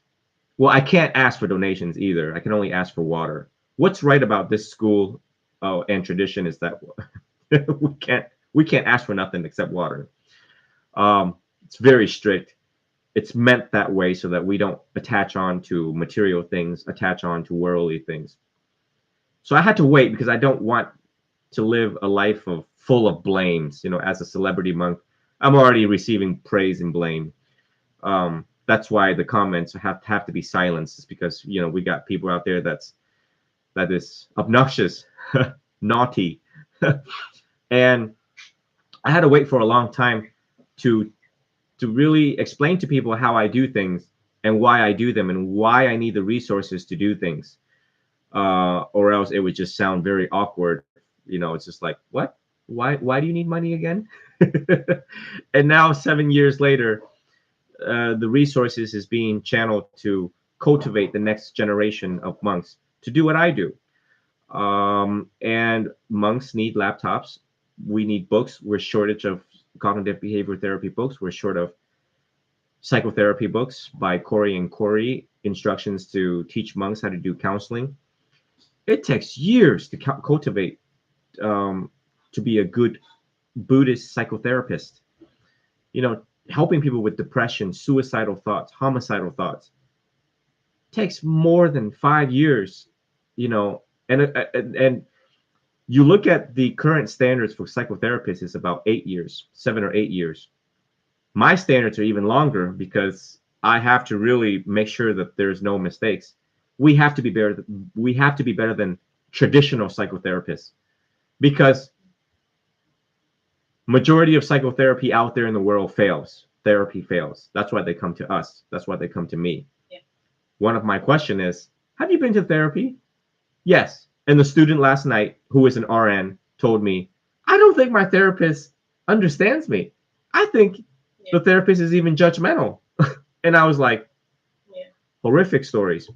well, I can't ask for donations either. I can only ask for water. What's right about this school and tradition is that we can't ask for nothing except water. It's very strict. It's meant that way so that we don't attach on to material things, attach on to worldly things. So I had to wait because I don't want to live a life of full of blames. You know, as a celebrity monk, I'm already receiving praise and blame. That's why the comments have to be silenced, is because, you know, we got people out there that is obnoxious, naughty, and I had to wait for a long time to really explain to people how I do things and why I do them and why I need the resources to do things, or else it would just sound very awkward. You know, it's just like, what? Why do you need money again? And now 7 years later, the resources is being channeled to cultivate the next generation of monks to do what I do. And monks need laptops. We need books. We're shortage of cognitive behavior therapy books. We're short of psychotherapy books by Corey and Corey, instructions to teach monks how to do counseling. It takes years to cultivate to be a good Buddhist psychotherapist. You know, helping people with depression, suicidal thoughts, homicidal thoughts takes more than 5 years. You know, and you look at the current standards for psychotherapists is about 8 years, 7 or 8 years. My standards are even longer because I have to really make sure that there's no mistakes. We have to be better. We have to be better than traditional psychotherapists, because majority of psychotherapy out there in the world fails. Therapy fails. That's why they come to us. That's why they come to me. Yeah. One of my question is, have you been to therapy? Yes. And the student last night, who is an RN, told me, I don't think my therapist understands me. I think the therapist is even judgmental. And I was like, horrific stories.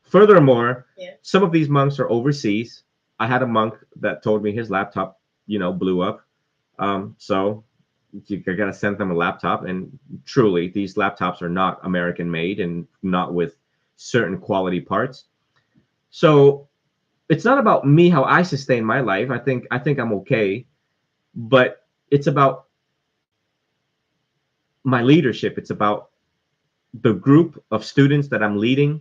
Furthermore, some of these monks are overseas. I had a monk that told me his laptop, you know, blew up. So you gotta send them a laptop. And truly, these laptops are not American made and not with certain quality parts. So it's not about me, how I sustain my life. I think I'm okay, but it's about my leadership. It's about the group of students that I'm leading.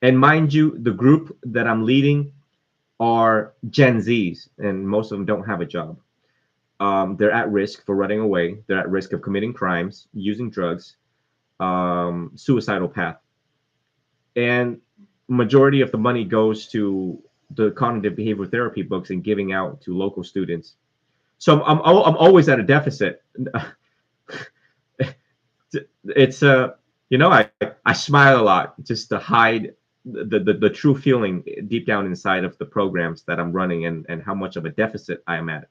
And mind you, the group that I'm leading are Gen Zs, and most of them don't have a job. They're at risk for running away. They're at risk of committing crimes, using drugs, suicidal path. And majority of the money goes to the cognitive behavioral therapy books and giving out to local students. So I'm always at a deficit. It's you know, I smile a lot just to hide the true feeling deep down inside of the programs that I'm running, and how much of a deficit I am at.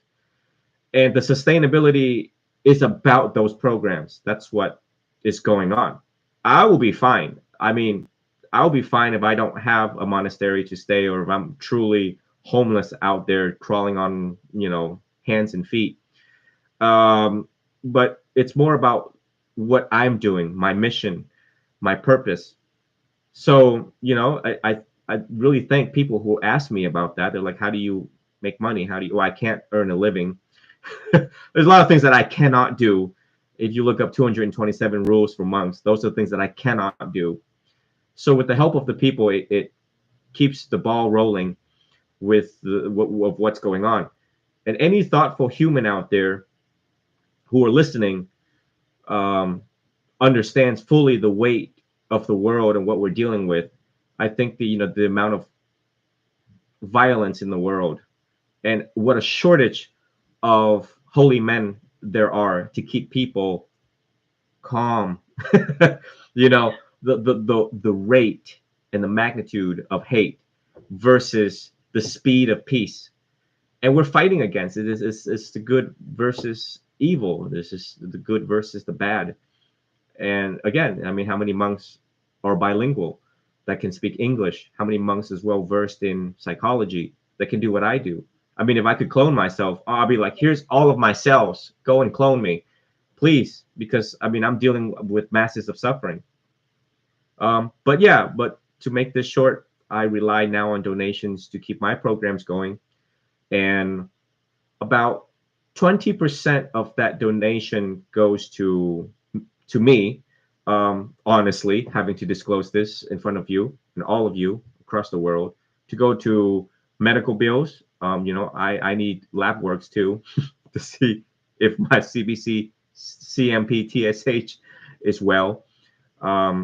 And the sustainability is about those programs. That's what is going on. I will be fine. I mean, I'll be fine if I don't have a monastery to stay, or if I'm truly homeless out there crawling on, you know, hands and feet. But it's more about what I'm doing, my mission, my purpose. So, you know, I really thank people who ask me about that. They're like, how do you make money? How do you, well, I can't earn a living. There's a lot of things that I cannot do. If you look up 227 rules for monks, those are things that I cannot do. So with the help of the people, it keeps the ball rolling with what's going on. And any thoughtful human out there who are listening understands fully the weight of the world and what we're dealing with. I think the amount of violence in the world, and what a shortage of holy men there are to keep people calm. You know, the rate and the magnitude of hate versus the speed of peace, and we're fighting against it. It's the good versus evil. This is the good versus the bad. And again, I mean, how many monks are bilingual that can speak English? How many monks is well versed in psychology that can do what I do? I mean, if I could clone myself, I'll be like, here's all of my cells. Go and clone me, please, because I mean, I'm dealing with masses of suffering. But yeah, but to make this short, I rely now on donations to keep my programs going, and about 20% of that donation goes to me. Honestly, having to disclose this in front of you and all of you across the world, to go to medical bills. You know, I need lab works too to see if my CBC, CMP, TSH is well.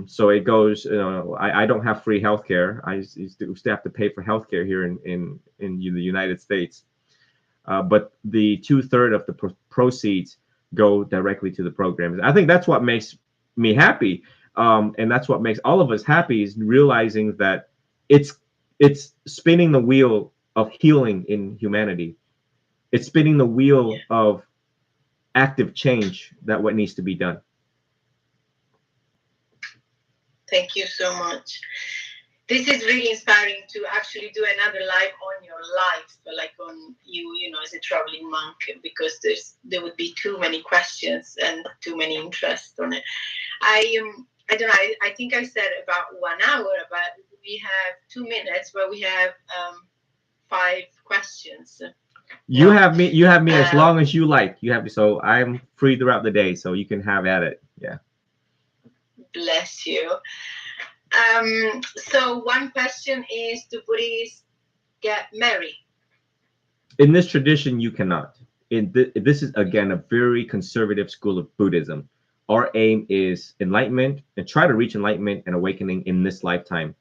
So it goes. You know, I don't have free healthcare. I still have to pay for healthcare here in the United States. But the 2/3 of the proceeds go directly to the programs. I think that's what makes me happy, and that's what makes all of us happy, is realizing that it's it's spinning the wheel of healing in humanity. It's spinning the wheel of active change that what needs to be done. Thank you so much. This is really inspiring to actually do another live on your life, like on you know, as a traveling monk, because there would be too many questions and too many interests on it. I don't know. I think I said about 1 hour, but we have 2 minutes, but we have 5 questions. You have me. You have me as long as you like. You have me, so I'm free throughout the day, so you can have at it. Yeah. Bless you. So one question is, do Buddhists get married? In this tradition, you cannot. This is again a very conservative school of Buddhism. Our aim is enlightenment, and try to reach enlightenment and awakening in this lifetime.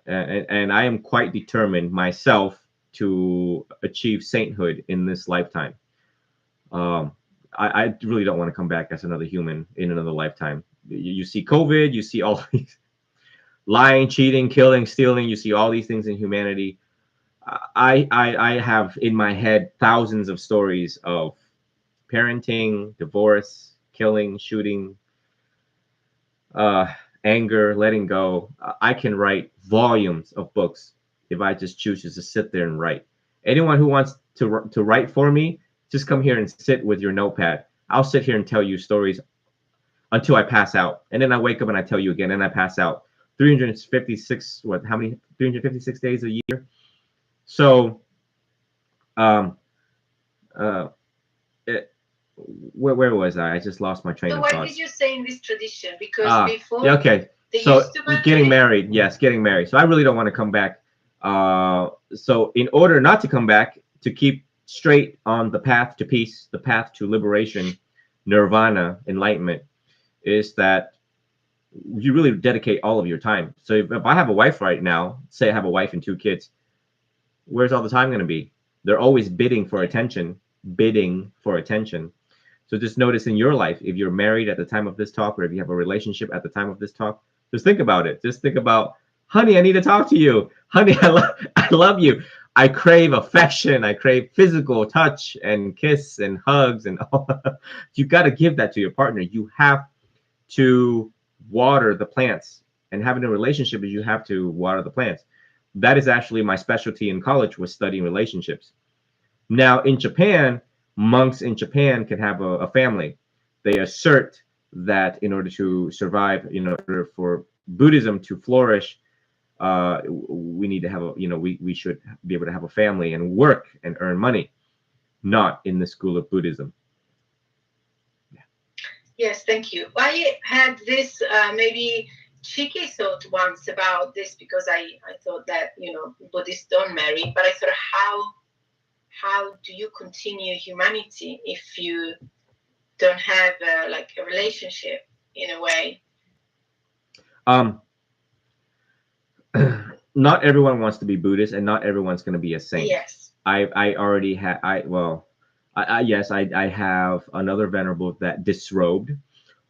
And I am quite determined myself to achieve sainthood in this lifetime. I really don't want to come back as another human in another lifetime. You see COVID, you see all these lying, cheating, killing, stealing. You see all these things in humanity. I have in my head thousands of stories of parenting, divorce, killing, shooting, anger, letting go. I can write volumes of books if I just choose to sit there and write. Anyone who wants to write for me, just come here and sit with your notepad. I'll sit here and tell you stories until I pass out, and then I wake up and I tell you again, and I pass out. 356, what? How many? 356 days a year. So, where was I? I just lost my train of thought. So why did you say in this tradition? Because before, yeah, okay. So getting married, yes, getting married. So I really don't want to come back. So in order not to come back, to keep straight on the path to peace, the path to liberation, nirvana, enlightenment, is that you really dedicate all of your time. So if I have a wife right now, say I have a wife and 2 kids, where's all the time going to be? They're always bidding for attention. So just notice in your life, if you're married at the time of this talk, or if you have a relationship at the time of this talk, just think about it. Just think about, honey, I need to talk to you. Honey, I love you. I crave affection. I crave physical touch and kiss and hugs and all. You got to give that to your partner. You have to water the plants, and having a relationship is you have to water the plants. That is actually my specialty in college, was studying relationships. Now in Japan, monks in Japan can have a family. They assert that in order to survive, in order for Buddhism to flourish, we need to have we should be able to have a family and work and earn money. Not in the school of Buddhism. Yeah. Yes, thank you. I had this maybe cheeky thought once about this, because I thought that Buddhists don't marry, but I thought, how do you continue humanity if you don't have like a relationship in a way? Not everyone wants to be Buddhist, and not everyone's going to be a saint. Yes. I already had yes, I have another venerable that disrobed.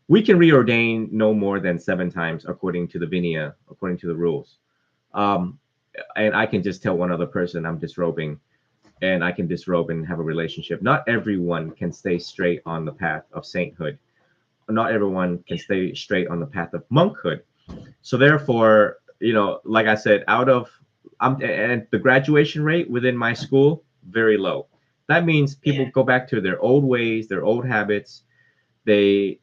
We can reordain no more than 7 times according to the Vinaya, according to the rules. Um, and I can just tell one other person I'm disrobing, and I can disrobe and have a relationship. Not everyone can stay straight on the path of sainthood. Not everyone can stay straight on the path of monkhood. So therefore, like I said, and the graduation rate within my school very low. That means people Yeah. go back to their old ways, their old habits. They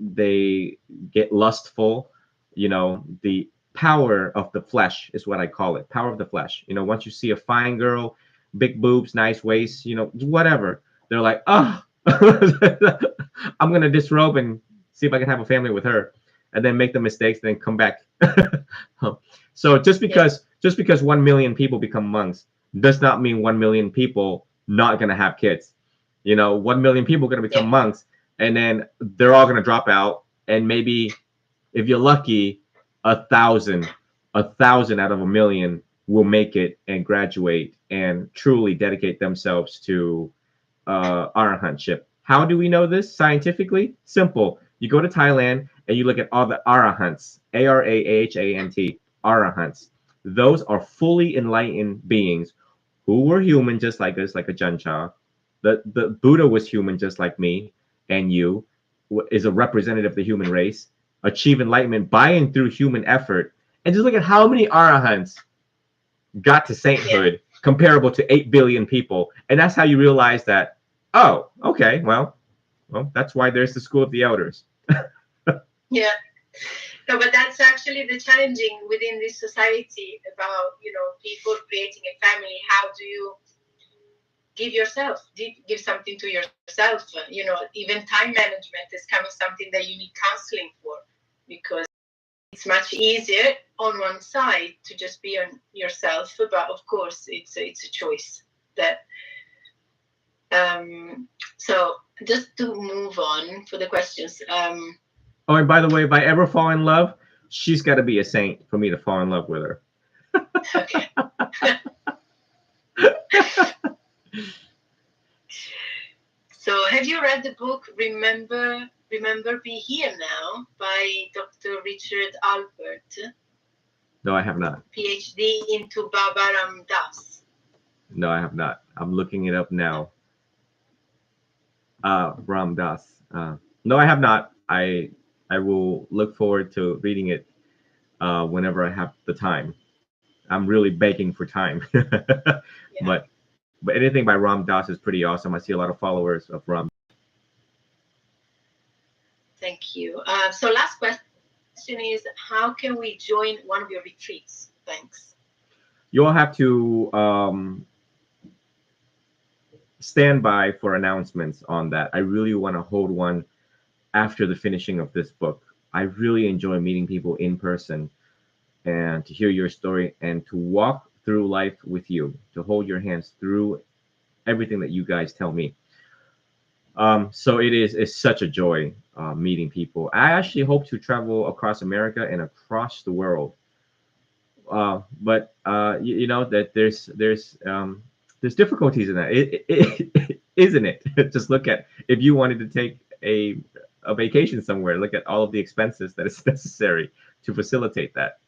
get lustful. The power of the flesh is what I call it. Power of the flesh. Once you see a fine girl, big boobs, nice waist, whatever, they're like, oh, I'm gonna disrobe and see if I can have a family with her, and then make the mistakes, then come back. So just because 1 million people become monks does not mean 1 million people not gonna have kids. 1 million people gonna become Yeah. monks, and then they're all gonna drop out, and maybe if you're lucky, a thousand out of 1 million will make it and graduate and truly dedicate themselves to arahantship. How do we know this scientifically? Simple. You go to Thailand and you look at all the arahants, Arahant, arahants. Those are fully enlightened beings who were human just like us, like a Jancha. The Buddha was human just like me and you, is a representative of the human race, achieve enlightenment by and through human effort. And just look at how many arahants got to sainthood, comparable to 8 billion people. And that's how you realize that, oh, okay, well, that's why there's the school of the elders. Yeah. No, but that's actually the challenging within this society about, people creating a family. How do you give something to yourself? Even time management is kind of something that you need counseling for, because it's much easier on one side to just be on yourself, but of course it's a choice that. So just to move on for the questions. Oh, and by the way, if I ever fall in love, she's got to be a saint for me to fall in love with her. Okay. So have you read the book Remember Be Here Now by Dr. Richard Alpert? No, I have not. PhD into Baba Ram Das. No, I have not. I'm looking it up now. Ram Das. No, I have not. I will look forward to reading it whenever I have the time. I'm really begging for time. Yeah. But anything by Ram Dass is pretty awesome. I see a lot of followers of Ram. Thank you. So last question is, how can we join one of your retreats? Thanks. You'll have to stand by for announcements on that. I really want to hold one after the finishing of this book. I really enjoy meeting people in person and to hear your story and to walk through life with you, to hold your hands through everything that you guys tell me. So it's such a joy meeting people. I actually hope to travel across America and across the world. But you know that there's difficulties in that, isn't it? Just look at, if you wanted to take a vacation somewhere, look at all of the expenses that is necessary to facilitate that.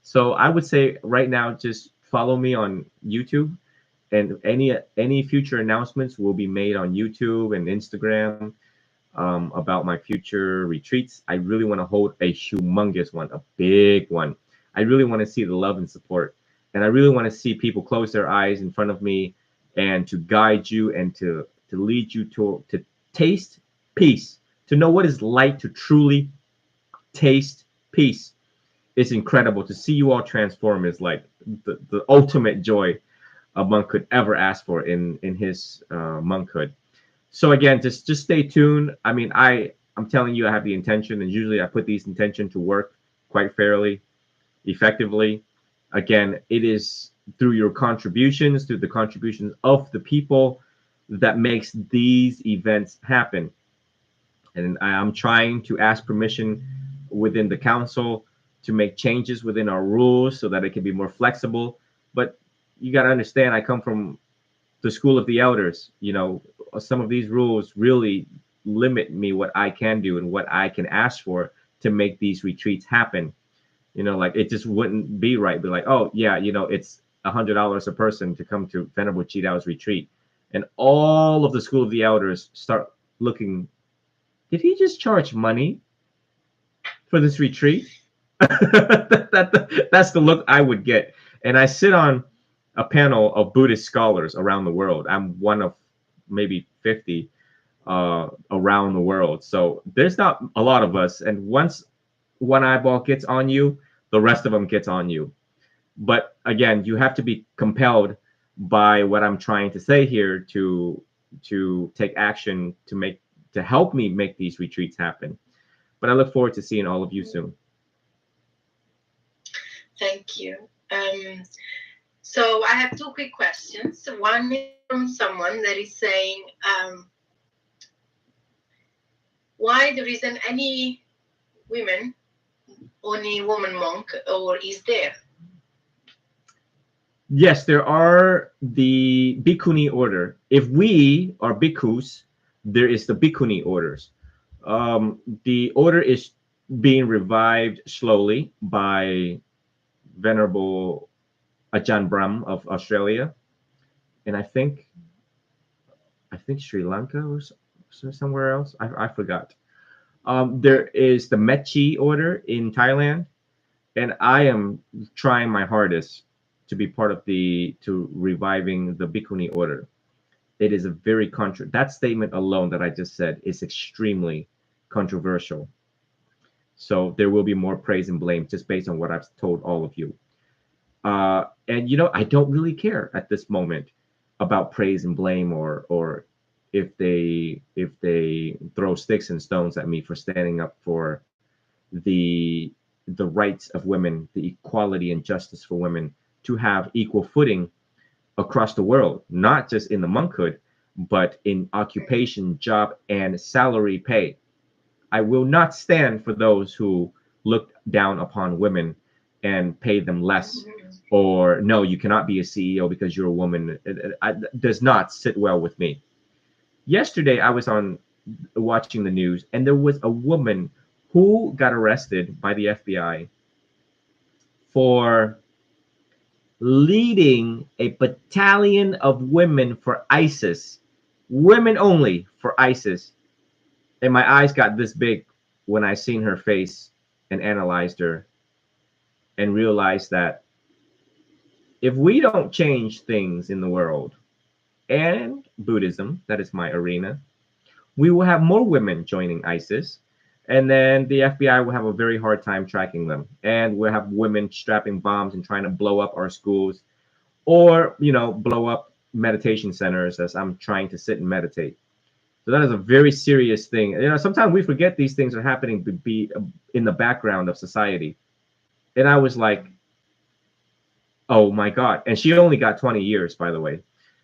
So I would say right now, just follow me on YouTube, and any future announcements will be made on YouTube and Instagram about my future retreats. I really want to hold a humongous one, a big one. I really want to see the love and support, and I really want to see people close their eyes in front of me, and to guide you and to lead you to taste peace, to know what it's like to truly taste peace. It's incredible to see you all transform. Is like the ultimate joy a monk could ever ask for in his monkhood. So again, just stay tuned. I mean, I'm telling you, I have the intention, and usually I put these intention to work quite fairly, effectively. Again, it is through your contributions, through the contributions of the people, that makes these events happen. And I'm trying to ask permission within the council to make changes within our rules so that it can be more flexible. But you got to understand, I come from the school of the elders, some of these rules really limit me what I can do and what I can ask for to make these retreats happen. Like it just wouldn't be right. Be like, oh yeah, it's $100 a person to come to Venerable Chi Dao's retreat, and all of the school of the elders start looking. Did he just charge money for this retreat? That's the look I would get. And I sit on a panel of Buddhist scholars around the world. I'm one of maybe 50 around the world. So there's not a lot of us. And once one eyeball gets on you, the rest of them gets on you. But again, you have to be compelled by what I'm trying to say here to take action to help me make these retreats happen. But I look forward to seeing all of you soon. Thank you. So I have two quick questions. One is from someone that is saying, why there isn't any woman, only woman monk, or is there? Yes, there are the Bhikkhuni order. If we are bhikkhus, there is the Bhikkhuni orders. The order is being revived slowly by Venerable Ajahn Brahm of Australia, and I think Sri Lanka or somewhere else. I forgot. There is the Mechi order in Thailand, and I am trying my hardest to be part of to reviving the Bhikkhuni order. It is a very that statement alone that I just said is extremely controversial. So there will be more praise and blame just based on what I've told all of you. And I don't really care at this moment about praise and blame or if they throw sticks and stones at me for standing up for the rights of women, the equality and justice for women to have equal footing across the world, not just in the monkhood, but in occupation, job, and salary pay. I will not stand for those who look down upon women and pay them less, or no, you cannot be a CEO because you're a woman. It does not sit well with me. Yesterday, I was watching the news, and there was a woman who got arrested by the FBI for leading a battalion of women for ISIS, women only for ISIS. And my eyes got this big when I seen her face and analyzed her and realized that if we don't change things in the world and Buddhism, that is my arena, we will have more women joining ISIS. And then the FBI will have a very hard time tracking them. And we'll have women strapping bombs and trying to blow up our schools or, blow up meditation centers as I'm trying to sit and meditate. So that is a very serious thing. Sometimes we forget these things are happening to be in the background of society. And I was like, oh my God. And she only got 20 years, by the way.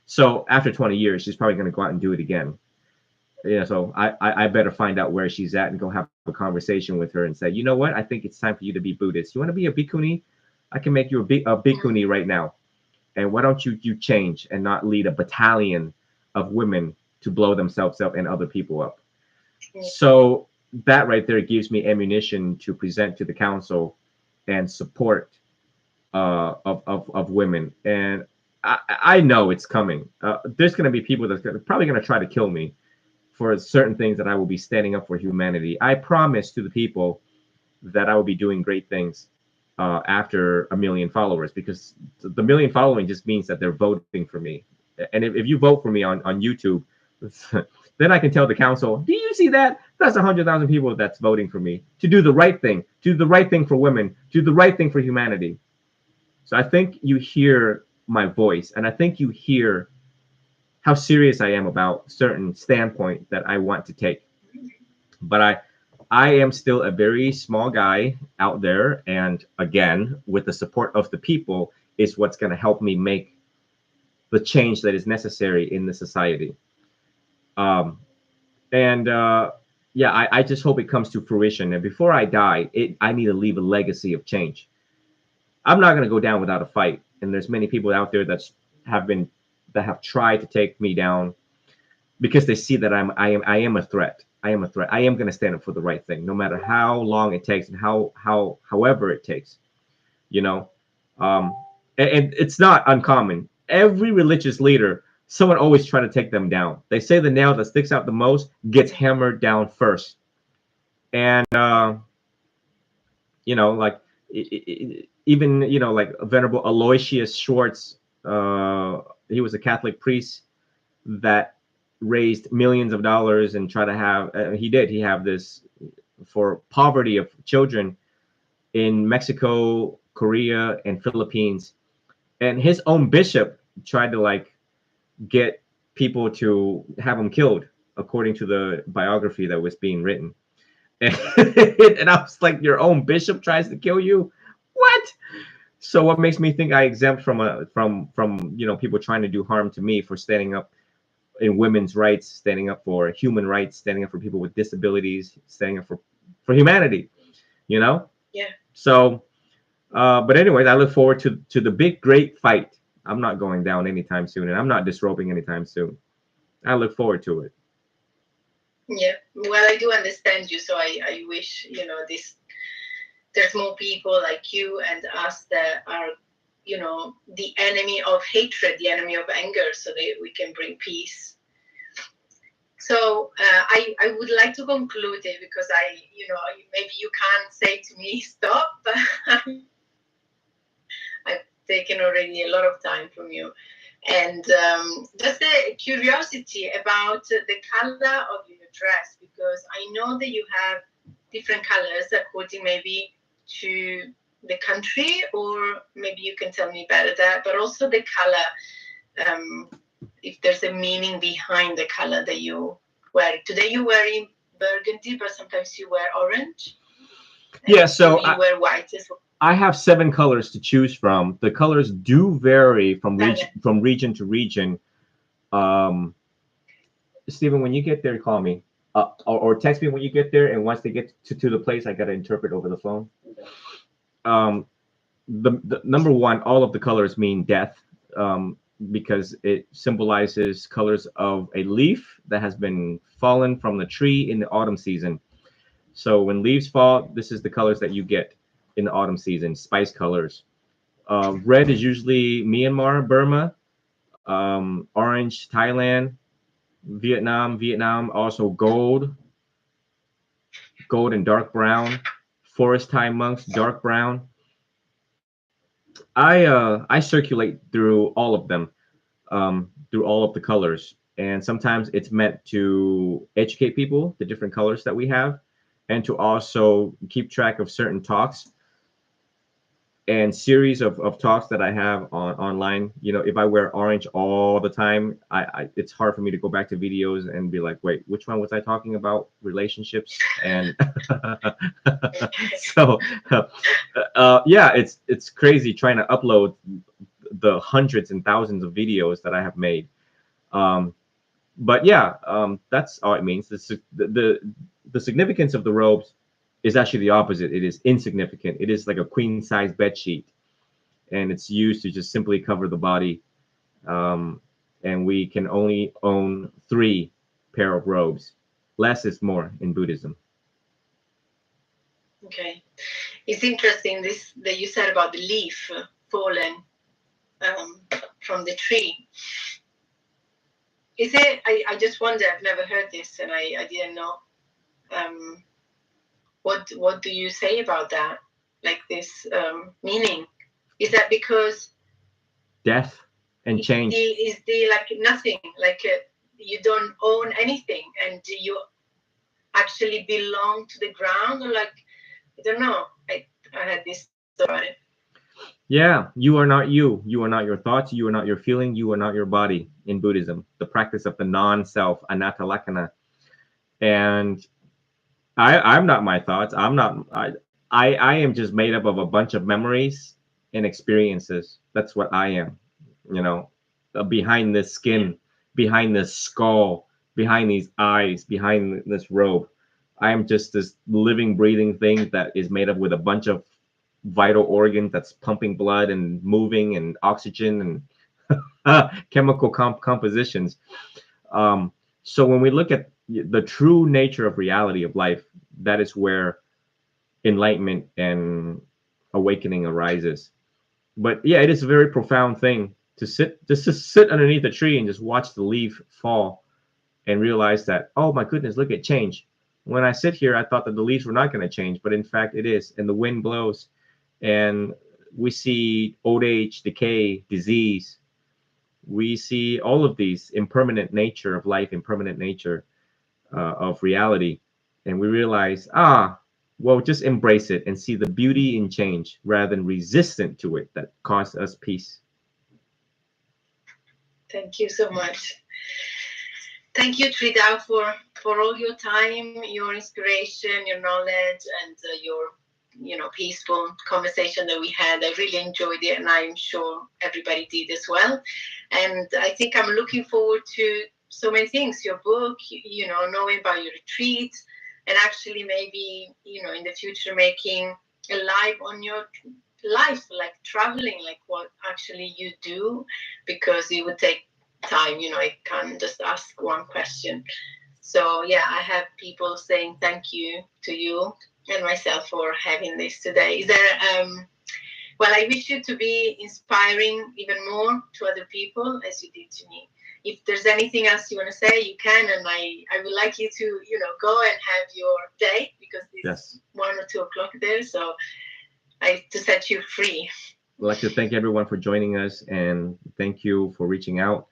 So after 20 years, she's probably going to go out and do it again. So I better find out where she's at and go have a conversation with her and say, you know what? I think it's time for you to be Buddhist. You want to be a bhikkhuni? I can make you a bhikkhuni right now. And why don't you change and not lead a battalion of women to blow themselves up and other people up? So that right there gives me ammunition to present to the council and support of women. And I know it's coming. There's going to be people that's probably going to try to kill me for certain things that I will be standing up for humanity. I promise to the people that I will be doing great things after 1 million followers, because the 1 million following just means that they're voting for me. And if you vote for me on YouTube, then I can tell the council, do you see that? That's 100,000 people that's voting for me to do the right thing, to do the right thing for women, to do the right thing for humanity. So I think you hear my voice, and I think you hear how serious I am about certain standpoint that I want to take. But I am still a very small guy out there, and again, with the support of the people is what's going to help me make the change that is necessary in the society. I just hope it comes to fruition. And before I die, I need to leave a legacy of change. I'm not going to go down without a fight. And there's many people out there that that have tried to take me down because they see that I am a threat. I am a threat. I am going to stand up for the right thing, no matter how long it takes and however it takes. You know, um, and it's not uncommon. Every religious leader, someone always try to take them down. They say the nail that sticks out the most gets hammered down first, and you know, like even you know, like Venerable Aloysius Schwartz, he was a Catholic priest that raised millions of dollars and try to have he have this for poverty of children in Mexico, Korea, and Philippines, and his own bishop tried to like get people to have him killed according to the biography that was being written. And, and I was like, your own bishop tries to kill you? What? So what makes me think I exempt from you know, people trying to do harm to me for standing up in women's rights, standing up for human rights, standing up for people with disabilities, standing up for humanity, you know? Yeah. So but anyways, I look forward to the big great fight. I'm not going down anytime soon, and I'm not disrobing anytime soon. I look forward to it. Yeah, well, I do understand you, so I wish, you know, there's more people like you and us that are, you know, the enemy of hatred, the enemy of anger, so that we can bring peace. So I would like to conclude it because you know, maybe you can't say to me stop, but I've taken already a lot of time from you. And just a curiosity about the color of your dress, because I know that you have different colors according maybe to the country, or maybe you can tell me better that, but also the color, if there's a meaning behind the color that you wear. Today you're wearing burgundy, but sometimes you wear orange. Yeah, so you wear white as well. I have 7 colors to choose from. The colors do vary from region to region. Stephen, when you get there, call me or text me when you get there. And once they get to the place, I got to interpret over the phone. The number one, all of the colors mean death, because it symbolizes colors of a leaf that has been fallen from the tree in the autumn season. So when leaves fall, this is the colors that you get in the autumn season, spice colors. Red is usually Myanmar, Burma, orange, Thailand, Vietnam, also gold and dark brown, forest Thai monks, dark brown. I circulate through all of them, through all of the colors, and sometimes it's meant to educate people the different colors that we have, and to also keep track of certain talks and series of talks that I have online. You know, if I wear orange all the time, it's hard for me to go back to videos and be like, wait, which one was I talking about? Relationships. And so yeah, it's crazy trying to upload the hundreds and thousands of videos that I have made. But yeah, that's all it means. The significance of the robes is actually the opposite. It is insignificant. It is like a queen size bed sheet, and it's used to just simply cover the body. And we can only own 3 pair of robes. Less is more in Buddhism. Okay, it's interesting this that you said about the leaf fallen from the tree. Is it? I just wonder. I've never heard this, and I didn't know. What do you say about that? Like this meaning? Is that because death and change is the like nothing? Like you don't own anything, and you actually belong to the ground, or like I don't know. I had this thought about it. Yeah, you are not you. You are not your thoughts. You are not your feeling. You are not your body in Buddhism. The practice of the non-self, anatta lakkhana. And I'm not my thoughts. I'm not. I am just made up of a bunch of memories and experiences. That's what I am. You know, behind this skin, behind this skull, behind these eyes, behind this robe, I am just this living, breathing thing that is made up with a bunch of vital organs that's pumping blood and moving and oxygen, chemical compositions. So when we look at the true nature of reality of life, that is where enlightenment and awakening arises. But yeah, it is a very profound thing to sit underneath a tree and just watch the leaf fall and realize that, oh my goodness, look at change. When I sit here, I thought that the leaves were not going to change, but in fact it is. And the wind blows and we see old age, decay, disease. We see all of these impermanent nature of life, impermanent nature of reality. And we realize, well, just embrace it and see the beauty in change rather than resistant to it that costs us peace. Thank you so much. Thank you, Tridhar, for all your time, your inspiration, your knowledge, and your peaceful conversation that we had. I really enjoyed it, and I'm sure everybody did as well. And I think I'm looking forward to so many things, your book, knowing about your retreat, and actually maybe, in the future making a live on your life, like traveling, like what actually you do, because it would take time, I can't just ask one question. So yeah, I have people saying thank you to you and myself for having this today. Is there well, I wish you to be inspiring even more to other people as you did to me. If there's anything else you want to say, you can, and I would like you to go and have your day, because it's 1 or 2 o'clock there, so to set you free. I'd like to thank everyone for joining us, and thank you for reaching out.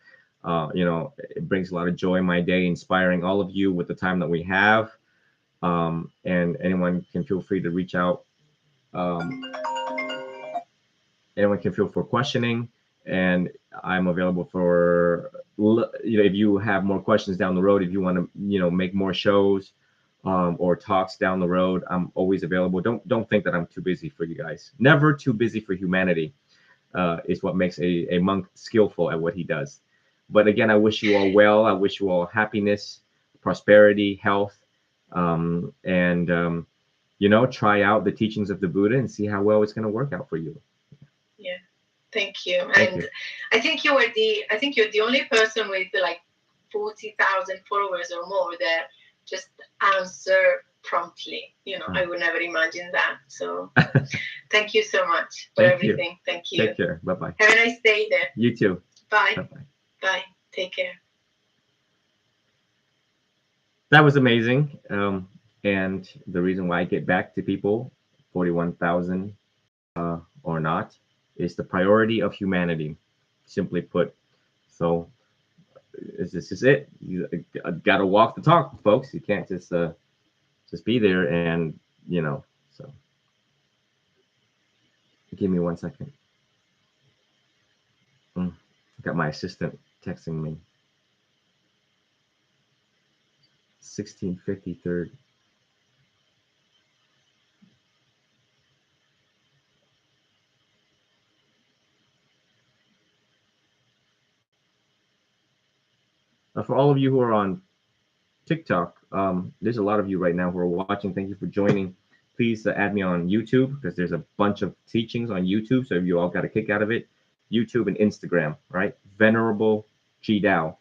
It brings a lot of joy in my day, inspiring all of you with the time that we have. And anyone can feel free to reach out. Anyone can feel for questioning, and I'm available for, if you have more questions down the road, if you want to, make more shows or talks down the road, I'm always available. Don't think that I'm too busy for you guys. Never too busy for humanity is what makes a monk skillful at what he does. But again, I wish you all well. I wish you all happiness, prosperity, health, and try out the teachings of the Buddha and see how well it's going to work out for you. Yeah, thank you. I think you're the only person with like 40,000 followers or more that just answer promptly. I would never imagine that. So thank you so much for everything. Thank you. Take care. Bye-bye. Have a nice day there. You too. Bye. Bye-bye. Bye. Take care. That was amazing. And the reason why I get back to people, 41,000 or not, is the priority of humanity, simply put. So this is it. You got to walk the talk, folks. You can't just be there and, so give me 1 second. I got my assistant texting me. 1653rd. For all of you who are on TikTok, there's a lot of you right now who are watching. Thank you for joining. Please add me on YouTube, because there's a bunch of teachings on YouTube. So if you all got a kick out of it, YouTube and Instagram, right? Venerable G Dao.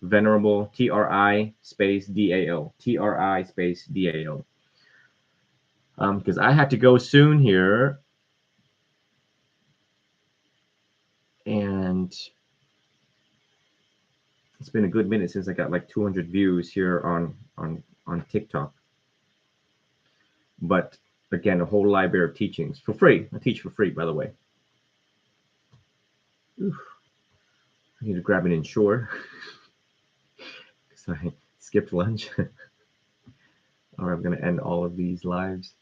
Venerable, TRI space DAO. TRI space DAO. Because I had to go soon here. And it's been a good minute since I got like 200 views here on TikTok. But again, a whole library of teachings for free. I teach for free, by the way. Oof. I need to grab an Ensure because I skipped lunch. Or I'm going to end all of these lives.